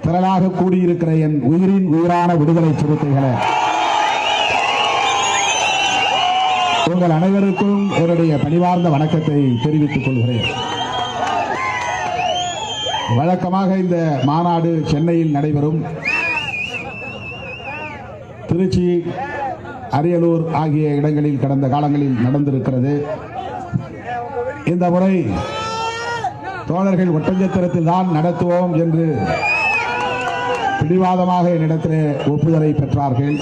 திரளாக கூடியிருக்கிற என் உயிரின் உயிரான விடுதலை சிறுத்தைகளே, உங்கள் அனைவருக்கும் என்னுடைய பணிவார்ந்த வணக்கத்தை தெரிவித்துக் கொள்கிறேன். வழக்கமாக இந்த மாநாடு சென்னையில் நடைபெறும். திருச்சி, அரியலூர் ஆகிய இடங்களில் கடந்த காலங்களில் நடந்திருக்கிறது. இந்த முறை தோழர்கள் ஒட்டஞ்சத்திரத்தில் தான் நடத்துவோம் என்று பிடிவாதமாக என்னிடத்தில் ஒப்புதலை பெற்றார்கள்.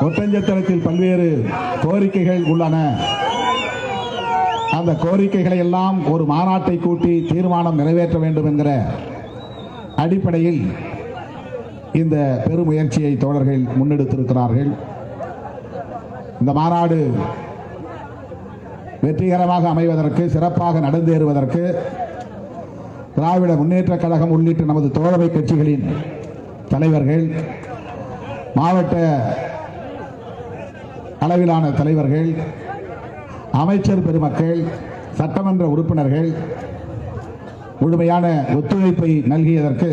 ஒட்டஞ்சத்திரத்தில் பல்வேறு கோரிக்கைகள் உள்ளன. அந்த கோரிக்கைகளை எல்லாம் ஒரு மாநாட்டை கூட்டி தீர்மானம் நிறைவேற்ற வேண்டும் என்கிற அடிப்படையில் இந்த பெருமுயற்சியை தோழர்கள் முன்னெடுத்திருக்கிறார்கள். இந்த மாநாடு வெற்றிகரமாக அமைவதற்கு, சிறப்பாக நடந்தேறுவதற்கு திராவிட முன்னேற்றக் கழகம் உள்ளிட்ட நமது தோழமை கட்சிகளின் தலைவர்கள், மாவட்ட அளவிலான தலைவர்கள், அமைச்சர் பெருமக்கள், சட்டமன்ற உறுப்பினர்கள் முழுமையான ஒத்துழைப்பை நல்கியதற்கு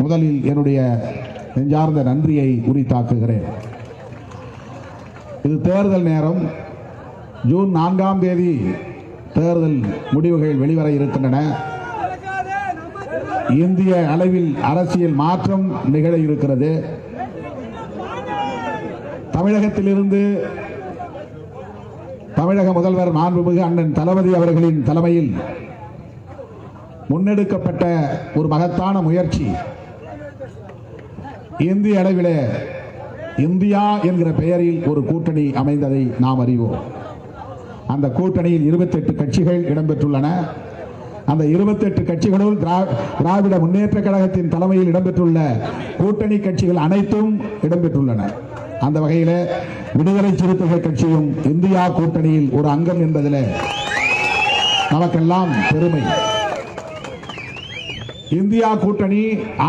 முதலில் என்னுடைய நெஞ்சார்ந்த நன்றியை உரித்தாக்குகிறேன். இது தேர்தல் நேரம். ஜூன் 4ஆம் தேதி தேர்தல் முடிவுகள் வெளிவர இருக்கின்றன. இந்திய அளவில் அரசியல் மாற்றம் நிகழ இருக்கிறது. தமிழகத்திலிருந்து தமிழக முதல்வர் மாண்புமிகு அண்ணன் தளபதி அவர்களின் தலைமையில் முன்னெடுக்கப்பட்ட ஒரு மகத்தான முயற்சி இந்திய அளவிலே இந்தியா என்கிற பெயரில் ஒரு கூட்டணி அமைந்ததை நாம் அறிவோம். அந்த கூட்டணியில் 28 கட்சிகள் இடம்பெற்றுள்ளன. அந்த 28 கட்சிகளுள் திராவிட முன்னேற்ற கழகத்தின் தலைமையில் இடம்பெற்றுள்ள கூட்டணி கட்சிகள் அனைத்தும் இடம்பெற்றுள்ளன. அந்த வகையில் விடுதலை சிறுத்தைகள் கட்சியும் இந்தியா கூட்டணியில் ஒரு அங்கம் என்பதில் நமக்கெல்லாம் பெருமை. இந்தியா கூட்டணி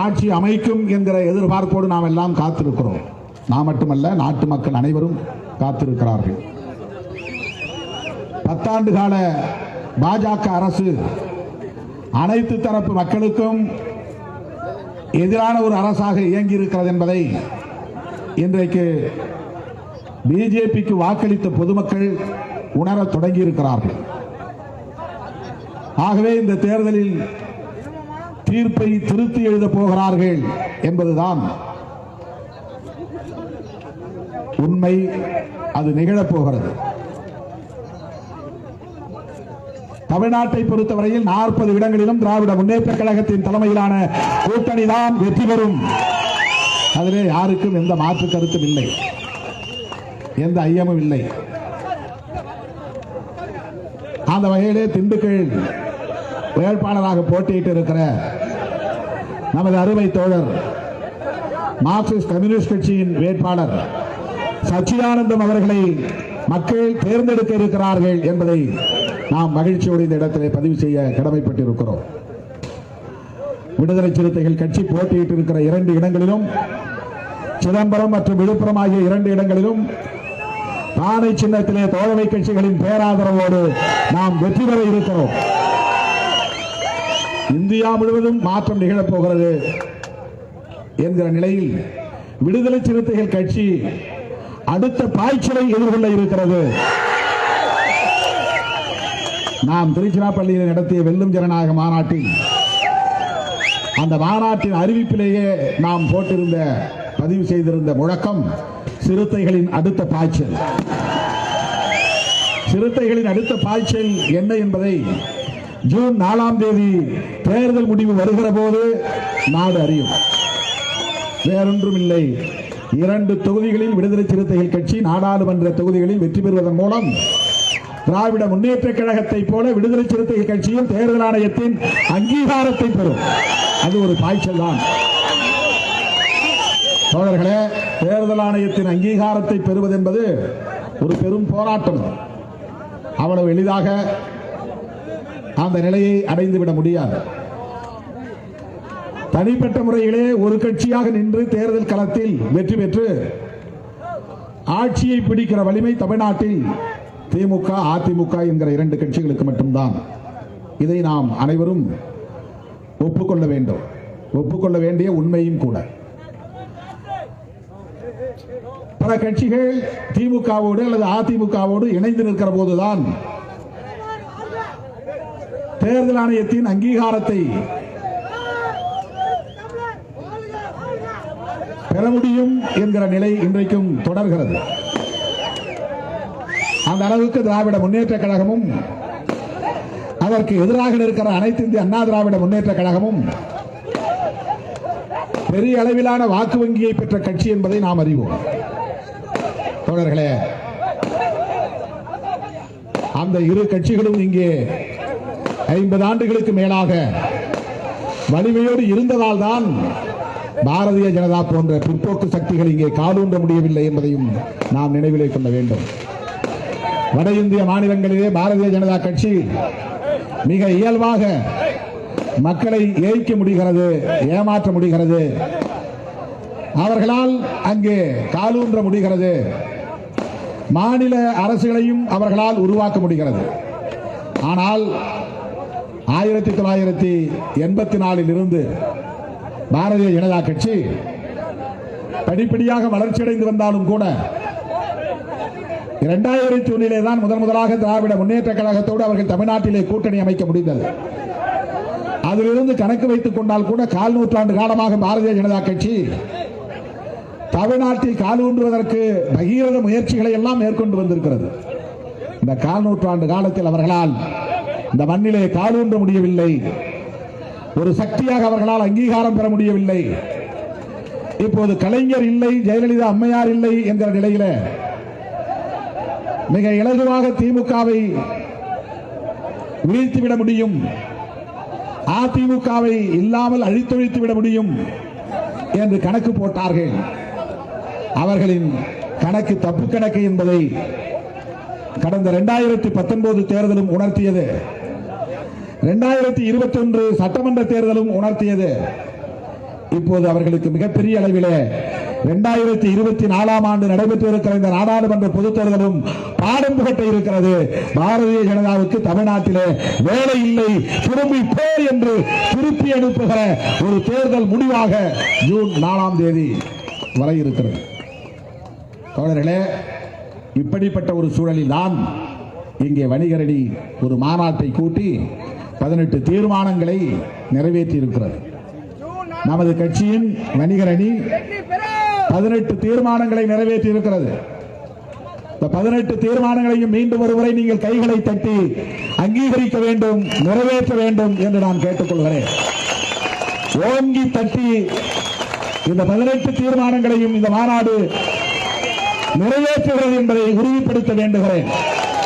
ஆட்சி அமைக்கும் என்கிற எதிர்பார்ப்போடு நாம் எல்லாம் காத்திருக்கிறோம். நாம் மட்டுமல்ல, நாட்டு மக்கள் அனைவரும் காத்திருக்கிறார்கள். 10 ஆண்டு கால பாஜக அரசு அனைத்து தரப்பு மக்களுக்கும் எதிரான ஒரு அரசாக இயங்கி இருக்கிறது என்பதை இன்றைக்கு பிஜேபிக்கு வாக்களித்த பொதுமக்கள் உணரத் தொடங்கி இருக்கிறார்கள். ஆகவே இந்த தேர்தலில் தீர்ப்பை திருத்தி எழுத போகிறார்கள் என்பதுதான் உண்மை. அது நிகழப்போகிறது. தமிழ்நாட்டை பொறுத்தவரையில் 40 இடங்களிலும் திராவிட முன்னேற்ற கழகத்தின் தலைமையிலான கூட்டணி தான் வெற்றி பெறும். அதிலே யாருக்கும் எந்த மாற்று கருத்தும் இல்லை, எந்த ஐயமும் இல்லை. அந்த வகையிலே திண்டுக்கல் வேட்பாளராக போட்டியிட்டு இருக்கிற நமது அருமை தோழர் மார்க்சிஸ்ட் கம்யூனிஸ்ட் கட்சியின் வேட்பாளர் சச்சிதானந்தம் அவர்களை மக்கள் தேர்ந்தெடுக்க இருக்கிறார்கள் என்பதை நாம் மகிழ்ச்சியோடு இந்த இடத்திலே பதிவு செய்ய கடமைப்பட்டிருக்கிறோம். விடுதலை சிறுத்தைகள் கட்சி போட்டியிட்டு இருக்கிற 2 இடங்களிலும், சிதம்பரம் மற்றும் விழுப்புரம் ஆகிய 2 இடங்களிலும் தானை சின்னத்திலே தோழமை கட்சிகளின் பேராதரவோடு நாம் வெற்றி பெற இருக்கிறோம். இந்தியா முழுவதும் மாற்றம் நிகழப்போகிறது என்கிற நிலையில் விடுதலை சிறுத்தைகள் கட்சி அடுத்த பாய்ச்சலை எதிர்கொள்ள இருக்கிறது. நாம் திருச்சிராப்பள்ளியில் நடத்திய வெல்லும் ஜனநாயக மாநாட்டில், அந்த மாநாட்டின் அறிவிப்பிலேயே நாம் போட்டிருந்த பதிவு செய்திருந்த முழக்கம் சிறுத்தைகளின் அடுத்த பாய்ச்சல். சிறுத்தைகளின் அடுத்த பாய்ச்சல் என்ன என்பதை ஜூன் 4ஆம் தேதி தேர்தல் முடிவு வருகிற போது நாடு அறியும். வேறொன்றும் இல்லை. 2 தொகுதிகளில் விடுதலை சிறுத்தைகள் கட்சி நாடாளுமன்ற தொகுதிகளில் வெற்றி பெறுவதன் மூலம் திராவிட முன்னேற்ற கழகத்தை போல விடுதலை சிறுத்தைகள் கட்சியும் தேர்தல் ஆணையத்தின் அங்கீகாரத்தை பெறும். அது ஒரு பாய்ச்சல் தான். தோழர்களே, தேர்தல் ஆணையத்தின் அங்கீகாரத்தை பெறுவது என்பது ஒரு பெரும் போராட்டம். அவ்வளவு எளிதாக அந்த நிலையை அடைந்துவிட முடியாது. தனிப்பட்ட முறையிலே ஒரு கட்சியாக நின்று தேர்தல் களத்தில் வெற்றி பெற்று ஆட்சியை பிடிக்கிற வலிமை தமிழ்நாட்டில் திமுக, அதிமுக என்கிற 2 கட்சிகளுக்கு மட்டும்தான். இதை நாம் அனைவரும் ஒப்புக்கொள்ள வேண்டும், ஒப்புக்கொள்ள வேண்டிய உண்மையும் கூட. பல கட்சிகள் திமுகவோடு அல்லது அதிமுகவோடு இணைந்து நிற்கிற போதுதான் தேர்தல் ஆணையத்தின் அங்கீகாரத்தை பெற முடியும் என்கிற நிலை இன்றைக்கும் தொடர்கிறது. அந்த அளவுக்கு திராவிட முன்னேற்ற கழகமும் அதற்கு எதிராக இருக்கிற அனைத்து இந்திய அண்ணா திராவிட முன்னேற்ற கழகமும் பெரிய அளவிலான வாக்கு வங்கியை பெற்ற கட்சி என்பதை நாம் அறிவோம். தோழர்களே, அந்த இரு கட்சிகளும் இங்கே 50 ஆண்டுகளுக்கு மேலாக வலிமையோடு இருந்ததால் தான் பாரதிய ஜனதா போன்ற பிற்போக்கு சக்திகள் இங்கே காலூன்ற முடியவில்லை என்பதையும் நாம் நினைவிலே கொள்ள வேண்டும். வட இந்திய மாநிலங்களிலே பாரதிய ஜனதா கட்சி மிக இயல்பாக மக்களை ஏய்க்க முடிகிறது, ஏமாற்ற முடிகிறது, அவர்களால் அங்கே காலூன்ற முடிகிறது, மாநில அரசுகளையும் அவர்களால் உருவாக்க முடிகிறது. ஆனால் 1984 இருந்து பாரதிய ஜனதா கட்சி படிப்படியாக வளர்ச்சியடைந்து வந்தாலும் கூட 2001 தான் முதலாக திராவிட முன்னேற்ற கழகத்தோடு அவர்கள் தமிழ்நாட்டிலே கூட்டணி அமைக்க முடிந்தது. அதிலிருந்து கணக்கு வைத்துக் கொண்டால் கூட 4 நூற்றாண்டு காலமாக பாரதிய ஜனதா கட்சி தமிழ்நாட்டில் காலூன்றுவதற்கு பகீரத முயற்சிகளை எல்லாம் மேற்கொண்டு வந்திருக்கிறது. இந்த 4 நூற்றாண்டு காலத்தில் அவர்களால் இந்த மண்ணிலே காலூன்ற முடியவில்லை, ஒரு சக்தியாக அவர்களால் அங்கீகாரம் பெற முடியவில்லை. இப்போது கலைஞர் இல்லை, ஜெயலலிதா அம்மையார் இல்லை என்கிற நிலையில மிக இலகுவாக திமுகவை வீழ்த்திவிட முடியும், அதிமுகவை இல்லாமல் அழித்தொழித்து விட முடியும் என்று கணக்கு போட்டார்கள். அவர்களின் கணக்கு தப்பு கணக்கு என்பதை கடந்த 2019 தேர்தலும் உணர்த்தியது, 2021 சட்டமன்ற தேர்தலும் உணர்த்தியது. இப்போது அவர்களுக்கு மிகப்பெரிய அளவிலே 2024 ஆண்டு நடைபெற்றிருக்கிற இந்த நாடாளுமன்ற பொதுத் தேர்தலும் பாடம் புகட்ட இருக்கிறது. பாரதிய ஜனதாவுக்கு தமிழ்நாட்டிலே வேலை இல்லை, திரும்பி போ என்று திருப்பி அனுப்புகிற ஒரு தேர்தல் முடிவாக ஜூன் 4 வரை இருக்கிறது. தோழர்களே, இப்படிப்பட்ட ஒரு சூழலில் தான் இங்கே வணிகரணி ஒரு மாநாட்டை கூட்டி 18 தீர்மானங்களை நிறைவேற்றி இருக்கிறது. நமது கட்சியின் வணிகரணி 18 தீர்மானங்களை நிறைவேற்றி இருக்கிறது. இந்த 18 தீர்மானங்களையும் மீண்டும் ஒருமுறை நீங்கள் கைகளை தட்டி அங்கீகரிக்க வேண்டும், நிறைவேற்ற வேண்டும் என்று நான் கேட்டுக்கொள்கிறேன். ஓங்கி தட்டி இந்த 18 தீர்மானங்களையும் இந்த மாநாடு நிறைவேற்றுகிறது என்பதை உறுதிப்படுத்த வேண்டுகிறேன்.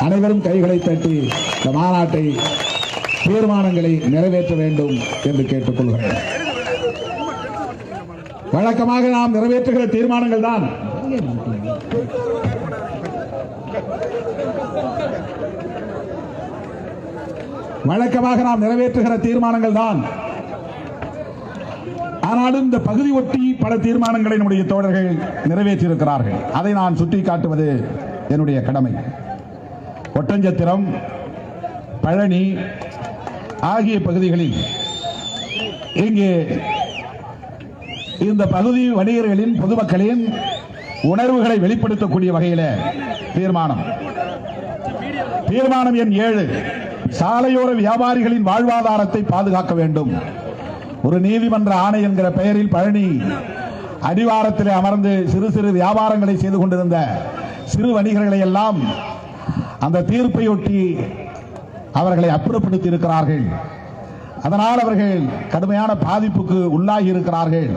அனைவரும் கைகளை தட்டி இந்த மாநாட்டை தீர்மானங்களை நிறைவேற்ற வேண்டும் என்று கேட்டுக்கொள்கிறேன். வழக்கமாக நாம் நிறைவேற்றுகிற தீர்மானங்கள் தான் ஆனாலும் இந்த பகுதி ஒட்டி பல தீர்மானங்களை நம்முடைய தோழர்கள் நிறைவேற்றியிருக்கிறார்கள். அதை நான் சுட்டிக்காட்டுவது என்னுடைய கடமை. ஒட்டஞ்சத்திரம், பழனி ஆகிய பகுதிகளில் இங்கே இந்த பகுதி வணிகர்களின் பொதுமக்களின் உணர்வுகளை வெளிப்படுத்தக்கூடிய வகையில் தீர்மானம் எண் 7, சாலையோர வியாபாரிகளின் வாழ்வாதாரத்தை பாதுகாக்க வேண்டும். ஒரு நீதிமன்ற ஆணை என்கிற பெயரில் பழனி அடிவாரத்தில் அமர்ந்து சிறு சிறு வியாபாரங்களை செய்து கொண்டிருந்த சிறு வணிகர்களை எல்லாம் அந்த தீர்ப்பையொட்டி அவர்களை அப்புறப்படுத்தி இருக்கிறார்கள். அதனால் அவர்கள் கடுமையான பாதிப்புக்கு உள்ளாகி இருக்கிறார்கள்.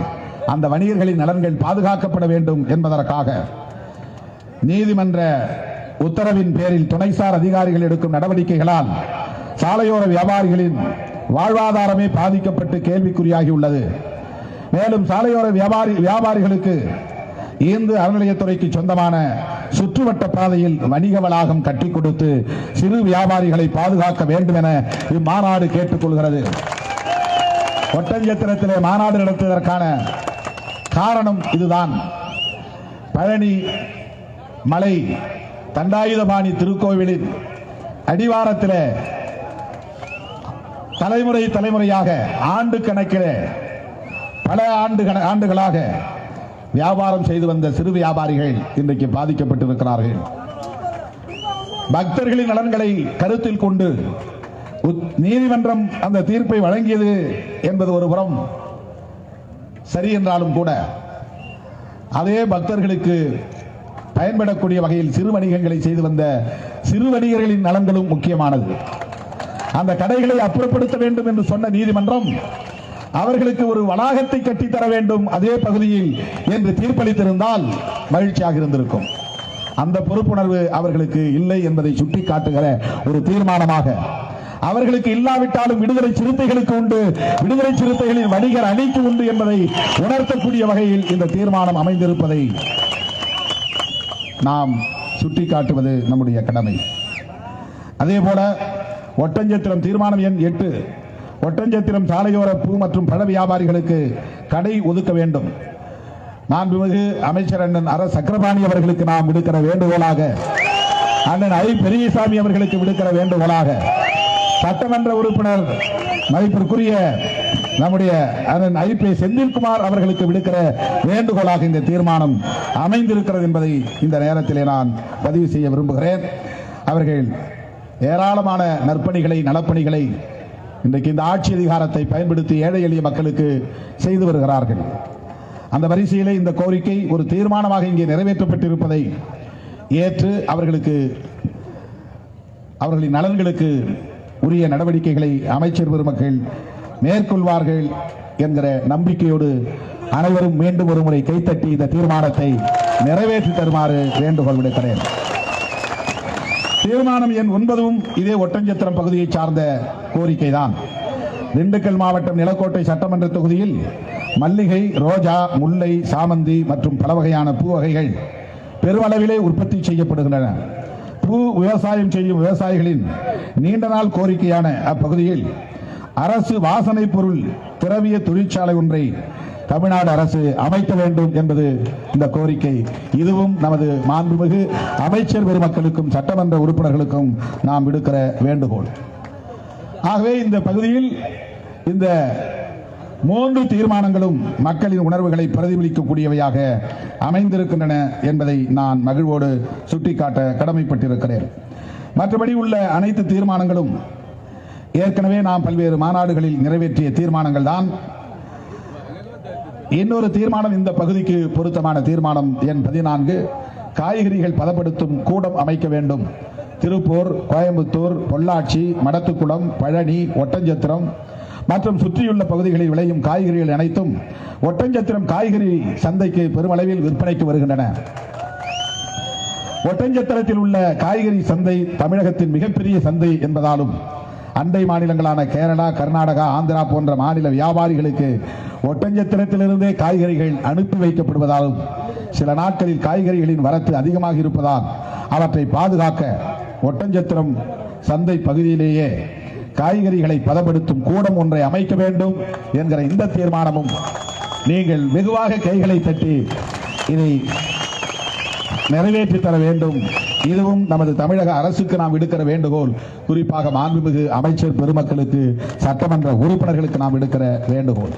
அந்த வணிகர்களின் நலன்கள் பாதுகாக்கப்பட வேண்டும் என்பதற்காக நீதிமன்ற உத்தரவின் பேரில் துணைசார் அதிகாரிகள் எடுக்கும் நடவடிக்கைகளால் சாலையோர வியாபாரிகளின் வாழ்வாதாரமே பாதிக்கப்பட்டு கேள்விக்குறியாகி உள்ளது. மேலும் சாலையோர வியாபாரிகளுக்கு இந்து அறநிலையத்துறைக்கு சொந்தமான சுற்றுவட்ட பாதையில் வணிக வளாகம் கட்டி கொடுத்து சிறு வியாபாரிகளை பாதுகாக்க வேண்டும் என இம்மாநாடு கேட்டுக்கொள்கிறது. ஒட்டஞ்சத்திரத்திலே மாநாடு நடத்துவதற்கான காரணம் இதுதான். பழனி மலை தண்டாயுதபாணி திருக்கோவிலின் அடிவாரத்தில் தலைமுறை தலைமுறையாக ஆண்டு கணக்கில் பல ஆண்டுகளாக வியாபாரம் செய்து வந்த சிறு வியாபாரிகள் இன்றைக்கு பாதிக்கப்பட்டிருக்கிறார்கள். பக்தர்களின் நலன்களை கருத்தில் கொண்டு நீதிமன்றம் அந்த தீர்ப்பை வழங்கியது என்பது ஒரு புறம் சரி என்றாலும் கூட அதே பக்தர்களுக்கு பயன்படக்கூடிய வகையில் சிறு வணிகங்களை செய்து வந்த சிறு வணிகர்களின் நலன்களும் முக்கியமானது. அந்த கடைகளை அப்புறப்படுத்த வேண்டும் என்று சொன்ன நீதிமன்றம் அவர்களுக்கு ஒரு வளாகத்தை கட்டித்தர வேண்டும் அதே பகுதியில் என்று தீர்ப்பளித்திருந்தால் மகிழ்ச்சியாக இருந்திருக்கும். அந்த பொறுப்புணர்வு அவர்களுக்கு இல்லை என்பதை சுட்டிக்காட்டுகிற ஒரு தீர்மானமாக, அவர்களுக்கு இல்லாவிட்டாலும் விடுதலை சிறுத்தைகளுக்கு உண்டு, விடுதலை சிறுத்தைகளின் வணிகர் அணிக்கு உண்டு என்பதை உணர்த்தக்கூடிய வகையில் இந்த தீர்மானம் அமைந்திருப்பதை நாம் சுட்டிக்காட்டுவது நம்முடைய கடமை. அதேபோல ஒட்டஞ்சத்திரம் தீர்மானம் எண் 8, ஒட்டஞ்சத்திரம் சாலையோர பூ மற்றும் பழ வியாபாரிகளுக்கு கடை ஒதுக்க வேண்டும். மாண்புமிகு அமைச்சர் அண்ணன் அர சக்கரபாணி அவர்களுக்கு நாம் விடுக்கிற வேண்டுகோளாக, அண்ணன் ஐ பெரியசாமி அவர்களுக்கு விடுக்கிற வேண்டுகோளாக, சட்டமன்ற உறுப்பினர் மதிப்பிற்குரிய நம்முடைய அண்ணன் ஐ பி செந்தில்குமார் அவர்களுக்கு விடுக்கிற வேண்டுகோளாக இந்த தீர்மானம் அமைந்திருக்கிறது என்பதை இந்த நேரத்திலே நான் பதிவு செய்ய விரும்புகிறேன். அவர்கள் ஏராளமான நற்பணிகளை நலப்பணிகளை இன்றைக்கு இந்த ஆட்சி அதிகாரத்தை பயன்படுத்தி ஏழை எளிய மக்களுக்கு செய்து வருகிறார்கள். அந்த வரிசையிலே இந்த கோரிக்கை ஒரு தீர்மானமாக இங்கே நிறைவேற்றப்பட்டிருப்பதை ஏற்று அவர்களின் நலன்களுக்கு உரிய நடவடிக்கைகளை அமைச்சர் பெருமக்கள் மேற்கொள்வார்கள் என்கிற நம்பிக்கையோடு அனைவரும் மீண்டும் ஒரு முறை கைத்தட்டி இந்த தீர்மானத்தை நிறைவேற்றி தருமாறு வேண்டுகோள் விடுக்கிறேன். தீர்மானம் எண் 9 இதே ஒட்டஞ்சத்திரம் பகுதியை சார்ந்த கோரிக்கை தான். திண்டுக்கல் மாவட்டம் நிலக்கோட்டை சட்டமன்ற தொகுதியில் மல்லிகை, ரோஜா, முல்லை, சாமந்தி மற்றும் பல வகையான பூ வகைகள் பெருமளவிலே உற்பத்தி செய்யப்படுகின்றன. பூ விவசாயம் செய்யும் விவசாயிகளின் நீண்ட நாள் கோரிக்கையான அப்பகுதியில் அரசு வாசனை பொருள் திரவிய தொழிற்சாலை ஒன்றை தமிழ்நாடு அரசு அமைக்க வேண்டும் என்பது இந்த கோரிக்கை. இதுவும் நமது மாண்புமிகு அமைச்சர் பெருமக்களுக்கும் சட்டமன்ற உறுப்பினர்களுக்கும் நாம் விடுக்கிற வேண்டுகோள். ஆகவே இந்த பகுதியில் இந்த 3 தீர்மானங்களும் மக்களின் உணர்வுகளை பிரதிபலிக்கக்கூடியவையாக அமைந்திருக்கின்றன என்பதை நான் மகிழ்வோடு சுட்டிக்காட்ட கடமைப்பட்டிருக்கிறேன். மற்றபடி உள்ள அனைத்து தீர்மானங்களும் ஏற்கனவே நாம் பல்வேறு மாநாடுகளில் நிறைவேற்றிய தீர்மானங்கள் தான். இன்னொரு தீர்மானம் இந்த பகுதிக்கு பொருத்தமான தீர்மானம் எண் 14, காய்கறிகள் பதப்படுத்தும் கூடம் அமைக்க வேண்டும். திருப்பூர், கோயம்புத்தூர், பொள்ளாச்சி, மடத்துக்குளம், பழனி, ஒட்டஞ்சத்திரம் மற்றும் சுற்றியுள்ள பகுதிகளில் விளையும் காய்கறிகள் அனைத்தும் ஒட்டஞ்சத்திரம் காய்கறி சந்தைக்கு பெருமளவில் விற்பனைக்கு வருகின்றன. ஒட்டஞ்சத்திரத்தில் உள்ள காய்கறி சந்தை தமிழகத்தின் மிகப்பெரிய சந்தை என்பதாலும் அண்டை மாநிலங்களான கேரளா, கர்நாடகா, ஆந்திரா போன்ற மாநில வியாபாரிகளுக்கு ஒட்டஞ்சத்திரத்திலிருந்தே காய்கறிகள் அனுப்பி வைக்கப்படுவதாலும் சில நாட்களில் காய்கறிகளின் வரத்து அதிகமாக இருப்பதால் அவற்றை பாதுகாக்க ஒட்டஞ்சத்திரம் சந்தை பகுதியிலேயே காய்கறிகளை பதப்படுத்தும் கூடம் ஒன்றை அமைக்க வேண்டும் என்கிற இந்த தீர்மானமும் நீங்கள் வெகுவாக கைகளை தட்டி இதை நிறைவேற்றி தர வேண்டும். இதுவும் நமது தமிழக அரசுக்கு நாம் விடுக்கிற வேண்டுகோள். குறிப்பாக மாண்புமிகு அமைச்சர் பெருமக்களுக்கு, சட்டமன்ற உறுப்பினர்களுக்கு நாம் விடுக்கிற வேண்டுகோள்.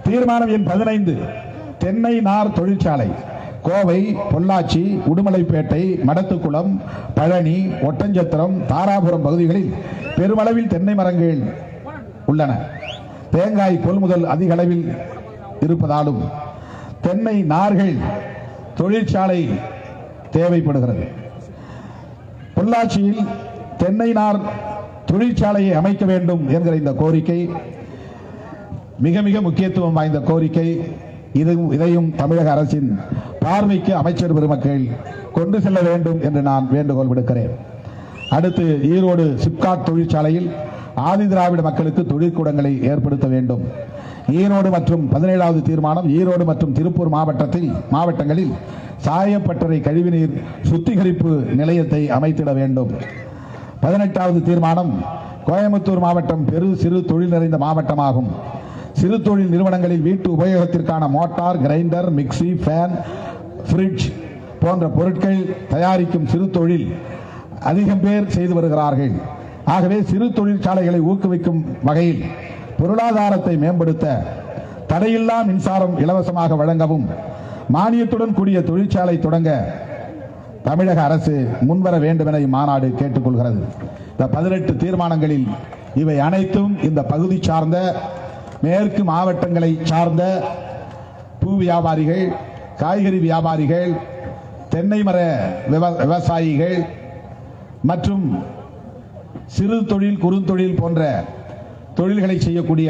தீர்மானம் எண் 15, தென்னை நார் தொழிற்சாலை கோவை, பொள்ளாச்சி, உடுமலைப்பேட்டை, மடத்துக்குளம், பழனி, ஒட்டஞ்சத்திரம், தாராபுரம் பகுதிகளில் பெருமளவில் தென்னை மரங்கள் உள்ளன. தேங்காய் கொள்முதல் அதிக அளவில் இருப்பதாலும் தென்னை நார்கள் தொழிற்சாலை தேவைப்படுகிறது. பொள்ளாச்சியில் தென்னை நார் தொழிற்சாலையை அமைக்க வேண்டும் என்கிற இந்த கோரிக்கை மிக மிக முக்கியத்துவம் வாய்ந்த கோரிக்கை. இதையும் தமிழக அரசின் பார்வைக்கு அமைச்சர் பெருமக்கள் கொண்டு செல்ல வேண்டும் என்று நான் வேண்டுகோள் விடுக்கிறேன். அடுத்து ஈரோடு சிப்காட் தொழிற்சாலையில் ஆதி திராவிட மக்களுக்கு தொழிற்கூடங்களை ஏற்படுத்த வேண்டும். ஈரோடு மற்றும் 17வது தீர்மானம், ஈரோடு மற்றும் திருப்பூர் மாவட்டங்களில் சாயப்பட்டறை கழிவுநீர் சுத்திகரிப்பு நிலையத்தை அமைத்திட வேண்டும். 18வது தீர்மானம், கோயம்புத்தூர் மாவட்டம் பெரு சிறு தொழில் நிறைந்த மாவட்டமாகும். சிறு தொழில் நிறுவனங்களில் வீட்டு உபயோகத்திற்கான motor, grinder, mixie, fan, fridge போன்ற பொருட்கள் தயாரிக்கும் சிறு தொழில் அதிகம் பேர் செய்து வருகிறார்கள். ஆகவே சிறு தொழிற்சாலைகளை ஊக்குவிக்கும் வகையில் பொருளாதாரத்தை மேம்படுத்த தடையில்லா மின்சாரம் இலவசமாக வழங்கவும் மானியத்துடன் கூடிய தொழிற்சாலை தொடங்க தமிழக அரசு முன்வர வேண்டும் என இம்மாநாடு கேட்டுக்கொள்கிறது. இந்த 18 தீர்மானங்களில் இவை அனைத்தும் இந்த பகுதி சார்ந்த மேற்கு மாவட்டங்களை சார்ந்த பூ வியாபாரிகள், காய்கறி வியாபாரிகள், தென்னை மர விவசாயிகள் மற்றும் சிறு தொழில், குறுந்தொழில் போன்ற தொழில்களை செய்யக்கூடிய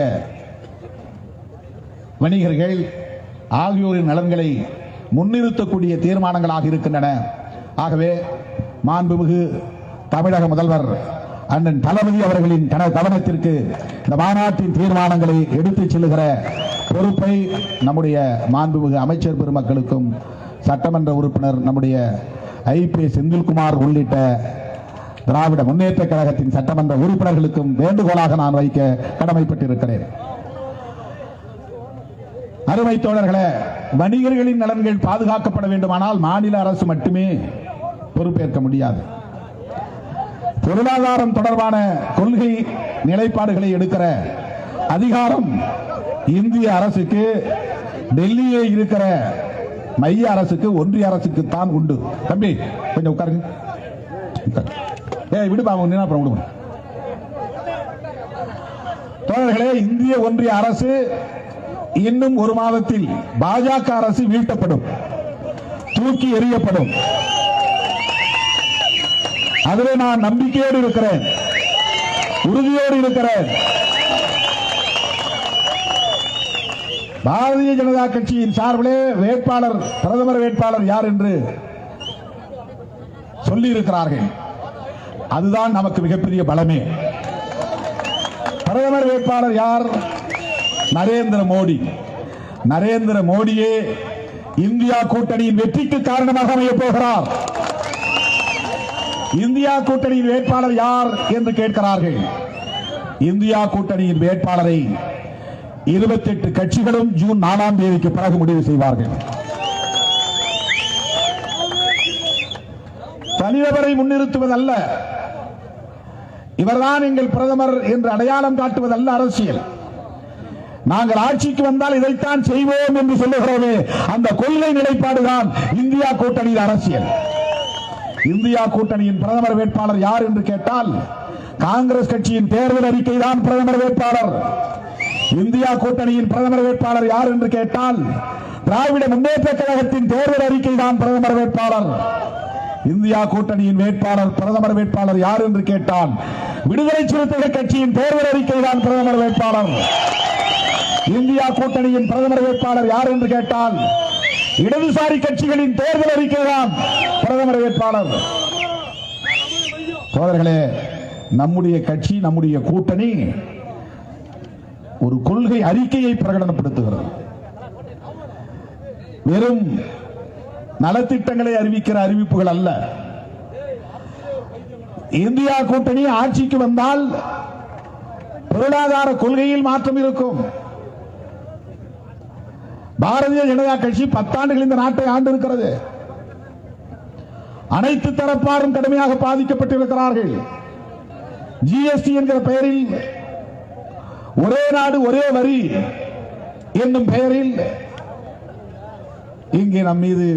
வணிகர்கள் ஆகியோரின் நலன்களை முன்னிறுத்தக்கூடிய தீர்மானங்களாக இருக்கின்றன. ஆகவே மாண்புமிகு தமிழக முதல்வர் அண்ணன் தளபதி அவர்களின் கவனத்திற்கு இந்த மாநாட்டின் தீர்மானங்களை எடுத்துச் செல்லுகிற பொறுப்பை நம்முடைய மாண்புமிகு அமைச்சர் பெருமக்களுக்கும் சட்டமன்ற உறுப்பினர் நம்முடைய ஐ.பி. செந்தில்குமார் உள்ளிட்ட திராவிட முன்னேற்ற கழகத்தின் சட்டமன்ற உறுப்பினர்களுக்கும் வேண்டுகோளாக நான் வைக்க கடமைப்பட்டிருக்கிறேன். அருமை தோழர்களே, வணிகர்களின் நலன்கள் பாதுகாக்கப்பட வேண்டுமானால் மாநில அரசு மட்டுமே பொறுப்பேற்க முடியாது. பொருளாதாரம் தொடர்பான கொள்கை நிலைப்பாடுகளை எடுக்கிற அதிகாரம் இந்திய அரசுக்கு, டெல்லியே இருக்கிற மைய அரசுக்கு, ஒன்றிய அரசுக்கு தான் உண்டு. தம்பி கொஞ்சம் உட்காருங்க. விடுபா அப்புறம் விடுங்க. தோழர்களே, இந்திய ஒன்றிய அரசு இன்னும் ஒரு மாதத்தில் பாஜக அரசு வீழ்த்தப்படும், தூக்கி எறியப்படும். அதிலே நான் நம்பிக்கையோடு இருக்கிறேன், உறுதியோடு இருக்கிறேன். பாரதிய ஜனதா கட்சியின் சார்பிலே வேட்பாளர், பிரதமர் வேட்பாளர் யார் என்று சொல்லி இருக்கிறார்கள். அதுதான் நமக்கு மிகப்பெரிய பலமே. பிரதமர் வேட்பாளர் யார்? நரேந்திர மோடி. நரேந்திர மோடியே இந்தியா கூட்டணியின் வெற்றிக்கு காரணமாக அமையப் போகிறார். இந்தியா கூட்டணியின் வேட்பாளர் யார் என்று கேட்கிறார்கள். இந்தியா கூட்டணியின் வேட்பாளரை 28 கட்சிகளும் ஜூன் 4ஆம் தேதிக்கு பிறகு முடிவு செய்வார்கள். தனிநபரை முன்னிறுத்துவதல்ல, இவர்தான் எங்கள் பிரதமர் என்று அடையாளம் காட்டுவதல்ல அரசியல். நாங்கள் ஆட்சிக்கு வந்தால் இதைத்தான் செய்வோம் என்று சொல்லுகிறோமே, அந்த கொள்கை நிலைப்பாடுதான் இந்தியா கூட்டணியின் அரசியல். இந்தியா கூட்டணியின் பிரதமர் வேட்பாளர் யார் என்று கேட்டால் காங்கிரஸ் கட்சியின் தேர்தல் அறிக்கை தான் பிரதமர் வேட்பாளர். இந்தியா கூட்டணியின் பிரதமர் வேட்பாளர் யார் என்று கேட்டால் திராவிட முன்னேற்ற கழகத்தின் தேர்தல் அறிக்கை தான் பிரதமர் வேட்பாளர். இந்தியா கூட்டணியின் வேட்பாளர், பிரதமர் வேட்பாளர் யார் என்று கேட்டால் விடுதலை சிறுத்தைகள் கட்சியின் தேர்தல் அறிக்கை தான் பிரதமர் வேட்பாளர். இந்தியா கூட்டணியின் பிரதமர் வேட்பாளர் யார் என்று கேட்டால் இடதுசாரி கட்சிகளின் தேர்தல் அறிக்கை தான் பிரதமர் வேட்பாளர். சோதரர்களே, நம்முடைய கட்சி, நம்முடைய கூட்டணி ஒரு கொள்கை அறிக்கையை பிரகடனப்படுத்துகிறது. வெறும் நலத்திட்டங்களை அறிவிக்கிற அறிவிப்புகள் அல்ல. இந்தியா கூட்டணி ஆட்சிக்கு வந்தால் பொருளாதார கொள்கையில் மாற்றம் இருக்கும். பாரதிய ஜனதா கட்சி 10 ஆண்டுகள் இந்த நாட்டை ஆண்டிருக்கிறது. அனைத்து தரப்பாரும் கடுமையாக பாதிக்கப்பட்டிருக்கிறார்கள். ஜிஎஸ்டி என்கிற பெயரில், ஒரே நாடு ஒரே வரி என்னும் பெயரில் இங்கே நம் மீது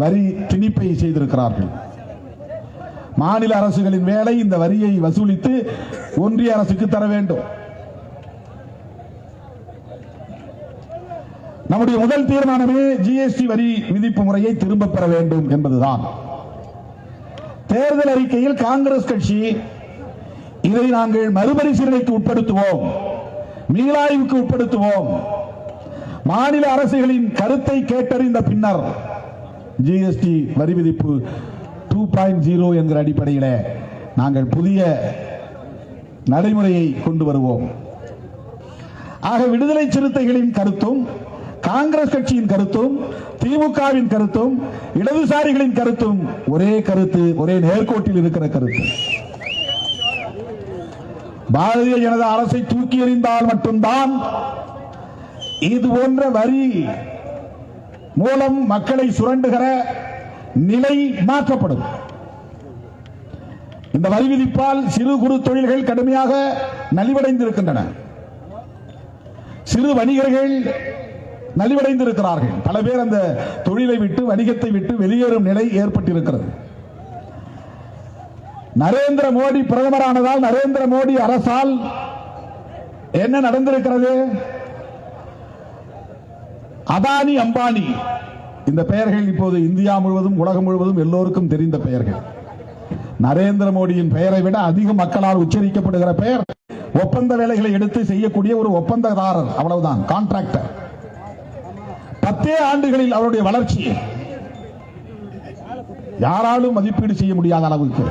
வரி திணிப்பை செய்திருக்கிறார்கள். மாநில அரசுகளின் வேலை இந்த வரியை வசூலித்து ஒன்றிய அரசுக்கு தர வேண்டும். நம்முடைய முதல் தீர்மானமே ஜிஎஸ்டி வரி விதிப்பு முறையை திரும்ப பெற வேண்டும் என்பதுதான். தேர்தல் அறிக்கையில் காங்கிரஸ் கட்சி இதை நாங்கள் மறுபரிசீலனைக்கு உட்படுத்துவோம், மீளாய்வுக்கு உட்படுத்துவோம், மாநில அரசுகளின் கருத்தை கேட்டறிந்த பின்னர் ஜிஎஸ்டி வரி விதிப்பு 2.0 என்கிற அடிப்படையில் நாங்கள் புதிய நடைமுறையை கொண்டு வருவோம். ஆக விடுதலை சிறுத்தைகளின் கருத்தும், காங்கிரஸ் கட்சியின் கருத்தும், திமுகவின் கருத்தும், இடதுசாரிகளின் கருத்தும் ஒரே கருத்து, ஒரே நேர்கோட்டில் இருக்கிற கருத்து. பாரதிய ஜனதா அரசை தூக்கி எறிந்தால் மட்டும்தான் இது போன்ற வரி மூலம் மக்களை சுரண்டுகிற நிலை மாற்றப்படும். இந்த வரி விதிப்பால் சிறு குறு தொழில்கள் கடுமையாக நலிவடைந்திருக்கின்றன. சிறு வணிகர்கள் நலிவடைந்திருக்கிறார்கள். பல பேர் அந்த தொழிலை விட்டு வணிகத்தை விட்டு வெளியேறும் நிலை ஏற்பட்டிருக்கிறது. நரேந்திர மோடி பிரதமரானதால், நரேந்திர மோடி அரசால் என்ன நடந்திருக்கிறது? அதானி, அம்பானி இந்த பெயர்கள் இப்போது இந்தியா முழுவதும், உலகம் முழுவதும் எல்லோருக்கும் தெரிந்த பெயர்கள். நரேந்திர மோடியின் பெயரை விட அதிக மக்களால் உச்சரிக்கப்படுகிற பெயர் ஒப்பந்த வேலைகளை எடுத்து செய்யக்கூடிய ஒரு ஒப்பந்ததாரர், அவ்வளவுதான், கான்ட்ராக்டர். 10 ஆண்டுகளில் அவருடைய வளர்ச்சி யாராலும் மதிப்பீடு செய்ய முடியாத அளவுக்கு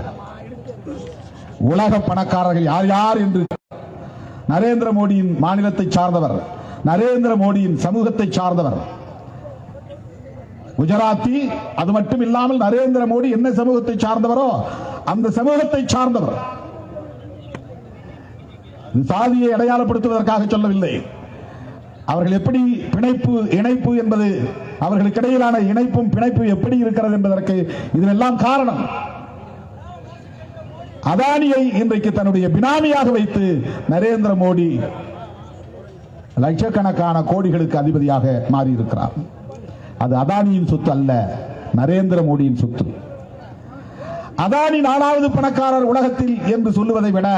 உலக பணக்காரர்கள் யார் யார் என்று நரேந்திர மோடியின் மாநிலத்தை சார்ந்தவர், நரேந்திர மோடியின் சமூகத்தை சார்ந்தவர், குஜராத்தி. அது மட்டும் இல்லாமல் நரேந்திர மோடி என்ன சமூகத்தை சார்ந்தவரோ அந்த சமூகத்தை சார்ந்தவர். சாதியை அடையாளப்படுத்துவதற்காக சொல்லவில்லை. அவர்கள் எப்படி பிணைப்பு, இணைப்பு என்பது அவர்களுக்கு இடையிலான இணைப்பும் பிணைப்பு எப்படி இருக்கிறது என்பதற்கு இதெல்லாம் காரணம். அதானியை இன்றைக்கு தன்னுடைய பினாமியாக வைத்து நரேந்திர மோடி லட்சக்கணக்கான கோடிகளுக்கு அதிபதியாக மாறி இருக்கிறார். அது அதானியின் சொத்து அல்ல, நரேந்திர மோடியின் சொத்து. அதானி 4வது பணக்காரர் உலகத்தில் என்று சொல்லுவதை விட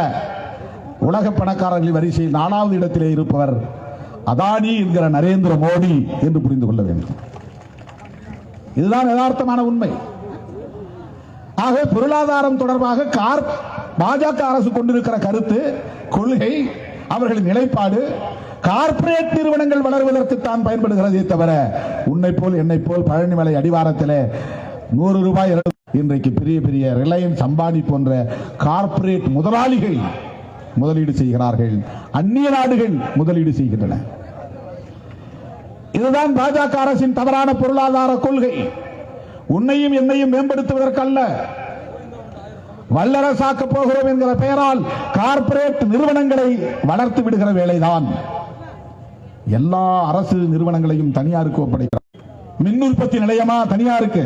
உலக பணக்காரர்களின் வரிசையில் 4வது இடத்திலே இருப்பவர் அதானி என்கிற நரேந்திர மோடி என்று புரிந்து கொள்ள வேண்டும். இதுதான் யதார்த்தமான உண்மை. ஆக பொருளாதாரம் தொடர்பாக பாஜக அரசு கொண்டிருக்கிற கருத்து, கொள்கை, அவர்களின் நிலைப்பாடு கார்ப்பரேட் நிறுவனங்கள் வளர்வதற்கு தான் பயன்படுகிறதே தவிர உன்னை போல் என்னை போல் பழனிமலை அடிவாரத்தில் 100 ரூபாய் இன்றைக்கு பெரிய பெரிய ரிலையன்ஸ், அம்பானி போன்ற கார்ப்பரேட் முதலாளிகள் முதலீடு செய்கிறார்கள். அந்நிய நாடுகள் முதலீடு செய்கின்றன. இதுதான் பாஜக அரசின் தவறான பொருளாதார கொள்கை. உன்னையும் என்னையும் மேம்படுத்துவதற்கல்ல, வல்லரசாக்க போகிறோம் என்கிற பெயரால் கார்ப்பரேட் நிறுவனங்களை வளர்த்து விடுகிற வேலைதான். எல்லா அரசு நிறுவனங்களையும் தனியாருக்கு ஒப்படைக்கிறார். மின் உற்பத்தி நிலையமா தனியாருக்கு,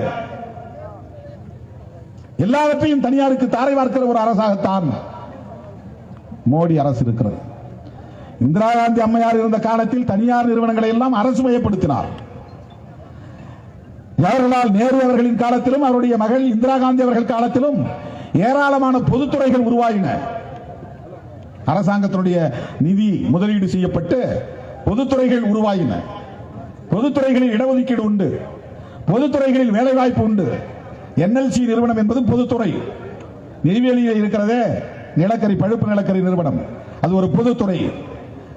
எல்லாவற்றையும் தனியாருக்கு தாரை வார்க்கிற ஒரு அரசாகத்தான் மோடி அரசு இருக்கிறது. இந்திரா காந்தி அம்மையார் இருந்த காலத்தில் தனியார் நிறுவனங்களை எல்லாம் அரசு மயப்படுத்தினார். ஜவஹர்லால் நேரு அவர்களின் காலத்திலும் அவருடைய மகள் இந்திரா காந்தி அவர்கள் காலத்திலும் ஏராளமான பொதுத்துறைகள் உருவாயின. அரசாங்கத்தினுடைய நிதி முதலீடு செய்யப்பட்டு பொதுத்துறைகள் உருவாயின. பொதுத்துறைகளில் இடஒதுக்கீடு உண்டு, பொதுத்துறைகளில் வேலைவாய்ப்பு உண்டு. NLC நிறுவனம் என்பது பொதுத்துறை. நெய்வேலியில் இருக்கிறதே நிலக்கரி, பழுப்பு நிலக்கரி நிறுவனம், அது ஒரு பொதுத்துறை.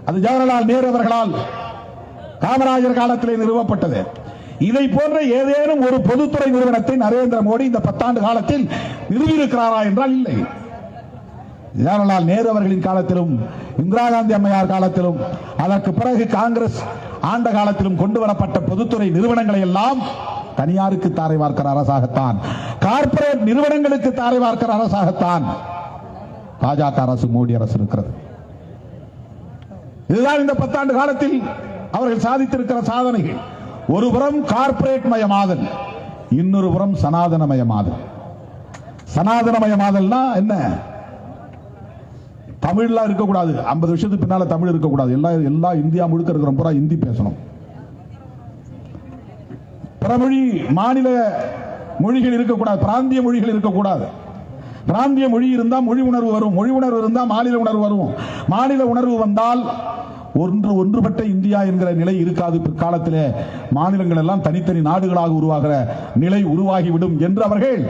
அது ஜவஹர்லால் நேரு அவர்களால் காமராஜர் காலத்திலே நிறுவப்பட்டது. இதை போன்ற ஏதேனும் ஒரு பொதுத்துறை நிறுவனத்தை நரேந்திர மோடி இந்த 10 ஆண்டு காலத்தில் நிறுவியிருக்கிறாரா என்றால் இல்லை. ஜவஹர்லால் நேரு அவர்களின் காலத்திலும் இந்திரா காந்தி அம்மையார் காலத்திலும் அதற்கு பிறகு காங்கிரஸ் ஆண்ட காலத்திலும் கொண்டு வரப்பட்ட பொதுத்துறை நிறுவனங்களை எல்லாம் தனியாருக்கு தாரை வார்க்கிற அரசாகத்தான், கார்ப்பரேட் நிறுவனங்களுக்கு தாரை வார்க்கிற அரசாகத்தான் பாஜக அரசு, மோடி அரசு இருக்கிறது. இதுதான் இந்த 10 ஆண்டு காலத்தில் அவர்கள் சாதித்திருக்கிற சாதனைகள். ஒரு புறம் கார்ப்பரேட் மயமாதல், இன்னொரு புறம் சனாதனமயமாதல். சனாதனமயமாதல்னா என்ன? தமிழ்லாம் இருக்கக்கூடாது, 50 வருஷத்துக்கு பின்னால தமிழ் இருக்கக்கூடாது, எல்லா இந்தியா முழுக்க இருக்கிற பூரா இந்தி பேசணும். பிறமொழி மாநில மொழிகள் இருக்கக்கூடாது, பிராந்திய மொழிகள் இருக்கக்கூடாது. பிராந்திய மொழி இருந்தால் மொழி உணர்வு வரும், மொழி உணர்வு இருந்தால் மாநில உணர்வு வரும். மாநில உணர்வு வந்தால் ஒன்றுபட்ட இந்தியா என்கிற நிலை இருக்காது. பிற்காலத்திலே மாநிலங்கள் எல்லாம் தனித்தனி நாடுகளாக உருவாகிற நிலை உருவாகிவிடும் என்று அவர்கள்